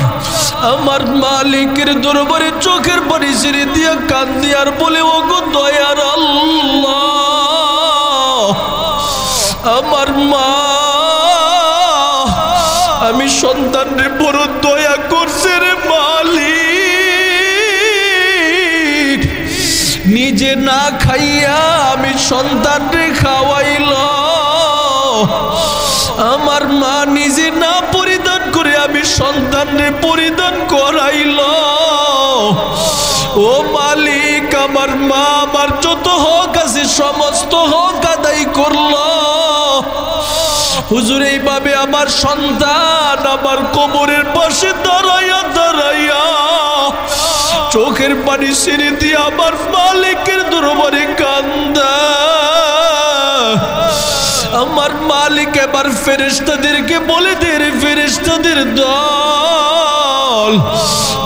আমার মালিকের দরবারে চোখের পানি ছেড়ে দিয়া কান্দি আর বলে, ওগো দয়ার আল্লাহ, আমার মা আমি সন্তানরে বড় দয়া করছে রে মালিক, নিজে না খাইয়া আমি সন্তানরে খাওয়াইল, আমার মা নিজে না পরিধান করে আমি সন্তানরে পরিধান করাইল। ও মালিক, আমার মা আমার যত হক আছে সমস্ত হক আদায় করল। হুজুর এইভাবে আমার সন্তান আমার কবরের পাশে দাঁড়াইয়া দাঁড়াইয়া চোখের পানি ছেড়ে দিয়ে আমার মালিকের দরবারে কান্দা। আমার মালিক এবার ফেরেশতাদেরকে বলে দে, রে ফেরেশতাদের দল,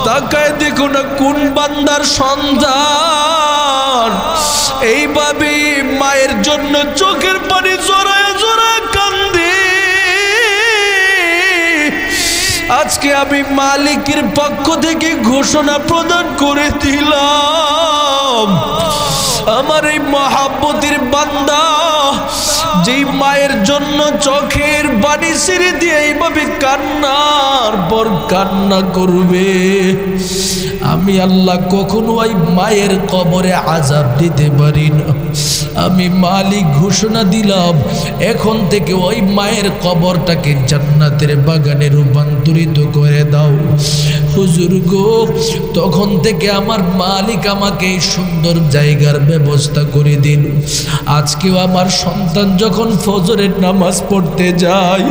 তাকায় দেখো না কোন বান্দার সন্তান এইভাবে মায়ের জন্য চোখের পানি জড়ায় জড়ায় কান্দে। আজকে আমি মালিকের পক্ষ থেকে ঘোষণা প্রদান করে দিলাম, আমার এই মহাব্বতের বান্দা যেই মায়ের জন্য চোখের পানি ছেড়ে দিয়ে এইভাবে কান্নার পর কান্না করবে, আমি আল্লাহ কখনো ওই মায়ের কবরে আযাব দিতে পারি না। আমি মালিক ঘোষণা দিলাম, এখন থেকে ওই মায়ের কবরটাকে জান্নাতের বাগানে রূপান্তরিত করে দাও। হুজুর গো, তখন থেকে আমার মালিক আমাকে এই সুন্দর জায়গার ব্যবস্থা করে দিল। আজকেও আমার সন্তান যখন ফজরের নামাজ পড়তে যায়,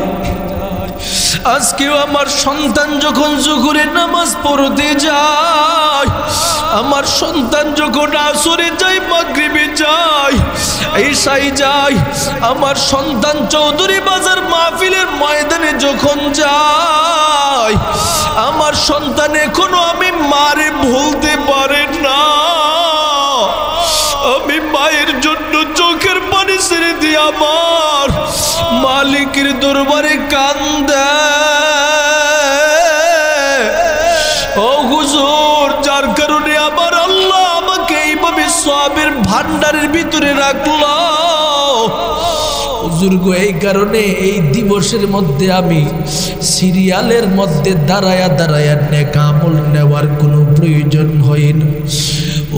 আজকেও আমার সন্তান যখন জোহরের নামাজ পড়তে যায়, আমার সন্তান যখন আসরে যায়, মাগরিবে যায়, ঈশায় যায়, আমার সন্তান চৌধুরী বাজার মাহফিলের ময়দানে যখন যায়, আমার সন্তান এখনো আমি মারে ভুলতে পারে না। আমি মায়ের জন্য চোখের পানি ছেড়ে দিয়ে আমার মালিকের দরবারে কান্দে। ও হুজুর, যার কারণে আমার আল্লাহ আমাকে এইভাবে সওয়াবের ভান্ডারের ভিতরে রাখলো। হুজুর গো, এই কারণে এই দিবসের মধ্যে আমি সিরিয়ালের মধ্যে দাঁড়ায়া দাঁড়ায়া নেক আমল নেওয়ার কোনো প্রয়োজন হয় না।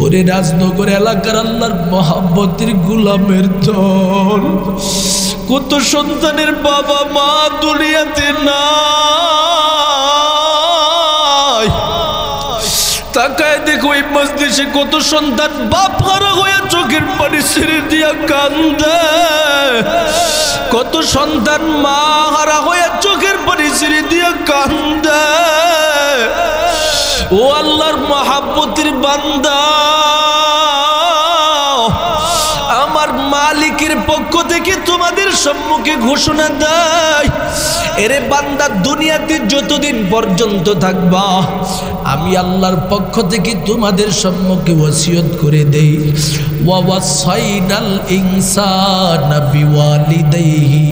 ওরে রাজনগর এলাকার আল্লাহর মহাব্বতের গোলামের দল, কত সন্তানের বাবা মা দুনিয়াতে নাই, তাকায় দেখো এই মজলিসে কত সন্তান বাপ হারা হয়ে চোখের পানি ছেড়ে দিয়া কান্দে, কত সন্তান মা হারা হয়ে চোখের পানি ছেড়ে দিয়া কান্দে। ও আল্লাহর মহাব্বতের বান্দা, আমার মালিকের পক্ষ থেকে তোমাদের সম্মুখে ঘোষণা দেয়, এরে বান্দা, দুনিয়াতে যতদিন পর্যন্ত থাকবা আমি আল্লাহর পক্ষ থেকে তোমাদের সম্মুখে ওসিয়ত করে দেই, ওয়াসাইনাল ইনসানা বিওয়ালিদাইহি,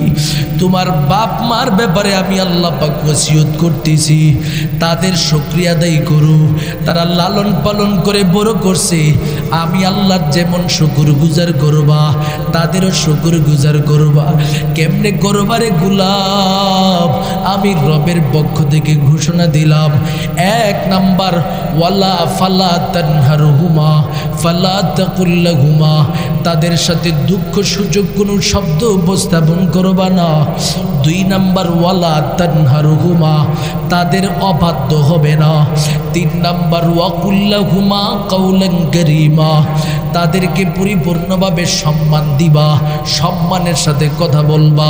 তোমার বাপ মার ব্যাপারে আমি আল্লাহ পাক ওসিয়ত করতেছি, তাদের শুকরিয়া আদায় করো। তারা লালন পালন করে বড় করছে, আমি আল্লাহর যেমন শুকরগুজার করবা, তাদেরও শুকরগুজার করবা। কেমনে করবারে গোলাম, আমি রবের পক্ষ থেকে ঘোষণা দিলাম, এক নাম্বার, ওয়ালা ফালা তানহারহুমা ফালা তাকুল লাহুমা, তাদের সাথে দুঃখ সূচক কোনো শব্দ উপস্থাপন করবা না। দুই নাম্বার, ওয়ালা তানহারহুমা, তাদের অবাধ্য হবে না। তিন নাম্বার, ওয়াকুল লাহুমা কাওলান কারীমা, তাদেরকে পরিপূর্ণভাবে সম্মান দিবা, সম্মানের সাথে কথা বলবা।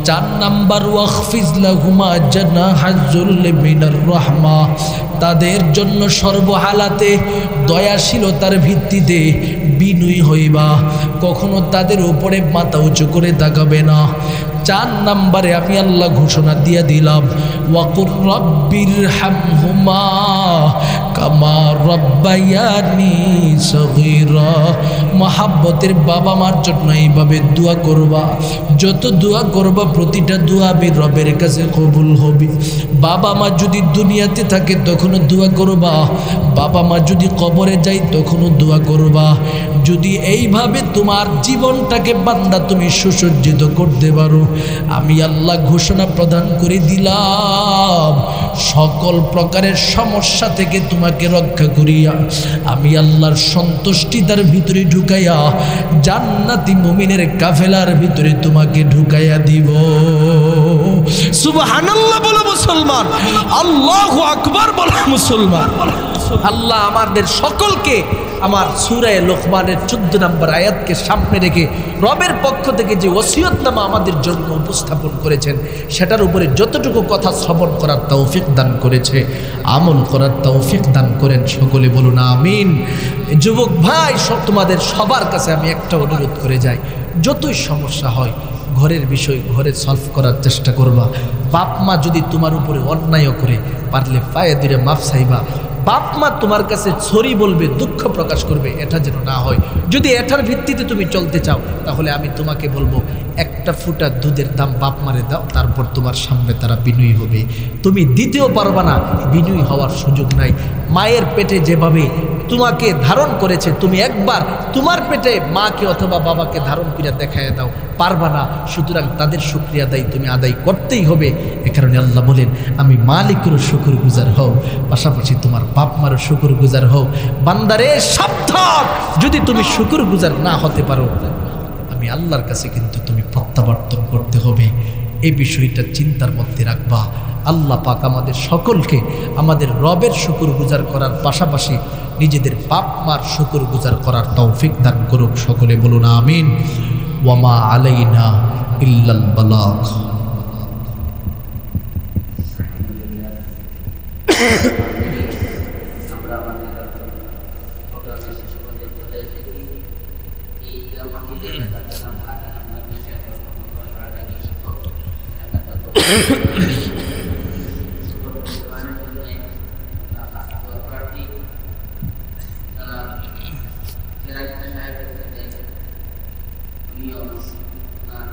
4 নাম্বার ওয়াখফিজ লাহুমা জানাহাজ্জুল মিনার রাহমা, তাদের জন্য সর্বহালাতে দয়াশীলতার ভিত্তিতে বিনয়ী হইবা, কখনো তাদের উপরে মাথা উঁচু করে তাকাবে না। 4 নম্বরে আমি আল্লাহ ঘোষণা দিয়ে দিলাম, ওয়াকুর রব্বিরহামহুমা কামা রব্বায়ানি সগীরা, মহাব্বতের বাবা মার জন্য এইভাবে দোয়া করবা। যত দোয়া করবা প্রতিটা দোয়া আমি রবের কাছে কবুল হবে। বাবা মা যদি দুনিয়াতে থাকে তখনও দোয়া করবা, বাবা মা যদি কবরে যায় তখনও দোয়া করবা। যদি এইভাবে তোমার জীবনটাকে বান্দা তুমি সুসজ্জিত করতে পারো, আমি আল্লাহ ঘোষণা প্রদান করে দিলাম, সকল প্রকারের সমস্যা থেকে তোমাকে রক্ষা করিয়া আমি আল্লাহর সন্তুষ্টি তার ভিতরে ঢুকাইয়া জান্নাতি মুমিনের কাফেলার ভিতরে তোমাকে ঢুকাইয়া দিব। সুবহানাল্লাহ বলো মুসলমান, আল্লাহু আকবার বলো মুসলমান। আল্লাহ আমাদের সকলকে আমার সূরা লোকমানের 14 নম্বর আয়াতকে সামনে রেখে রবের পক্ষ থেকে যে ওসিয়তনামা আমাদের জন্য উপস্থাপন করেছেন সেটার উপরে যতটুকু কথা শ্রবণ করার তৌফিক দান করেছে, আমল করার তৌফিক দান করেন, সকলে বলুন আমিন। যুবক ভাই, তোমাদের সবার কাছে আমি একটা অনুরোধ করে যাই, যতই সমস্যা হয় ঘরের বিষয় ঘরে সলভ করার চেষ্টা করবা। বাপ মা যদি তোমার উপরে অন্যায় করে পারলে পায়ে ধরে মাফ চাইবা। বাপ মা তোমার কাছে সরি বলবে, দুঃখ প্রকাশ করবে, এটা যেন না হয়। যদি এটার ভিত্তিতে তুমি চলতে চাও তাহলে আমি তোমাকে বলবো, একটা ফুটা দুধের দাম বাপ মারে দাও, তারপর তোমার সামনে তারা বিনয়ী হবে। তুমি দিতেও পারবা না, বিনয়ী হওয়ার সুযোগ নাই। মায়ের পেটে যেভাবে তোমাকে ধারণ করেছে, তুমি একবার তোমার পেটে মাকে অথবা বাবাকে ধারণ করে দেখায় দাও, পারবা না। সুতরাং তাদের শুকরিয়া আদায় তুমি আদায় করতেই হবে। এ কারণে আল্লাহ বলেন, আমি মালিকেরও শুকর গুজার হও, পাশাপাশি তোমার বাপ মারও শুকর গুজার হও। বান্দারে সাবধান, যদি তুমি শুকর গুজার না হতে পারো আমি আল্লাহর কাছে কিন্তু তুমি প্রত্যাবর্তন করতে হবে। এই বিষয়টা চিন্তার মধ্যে রাখবা। আল্লাহ পাক আমাদের সকলকে আমাদের রবের শুকর গুজার করার পাশাপাশি নিজেদের বাপ মার শুকর গুজার করার তৌফিক দান করুক, সকলে বলুন আমিন। ওয়ামা আলাইনা ইল্লাল বালাগ। Gracias.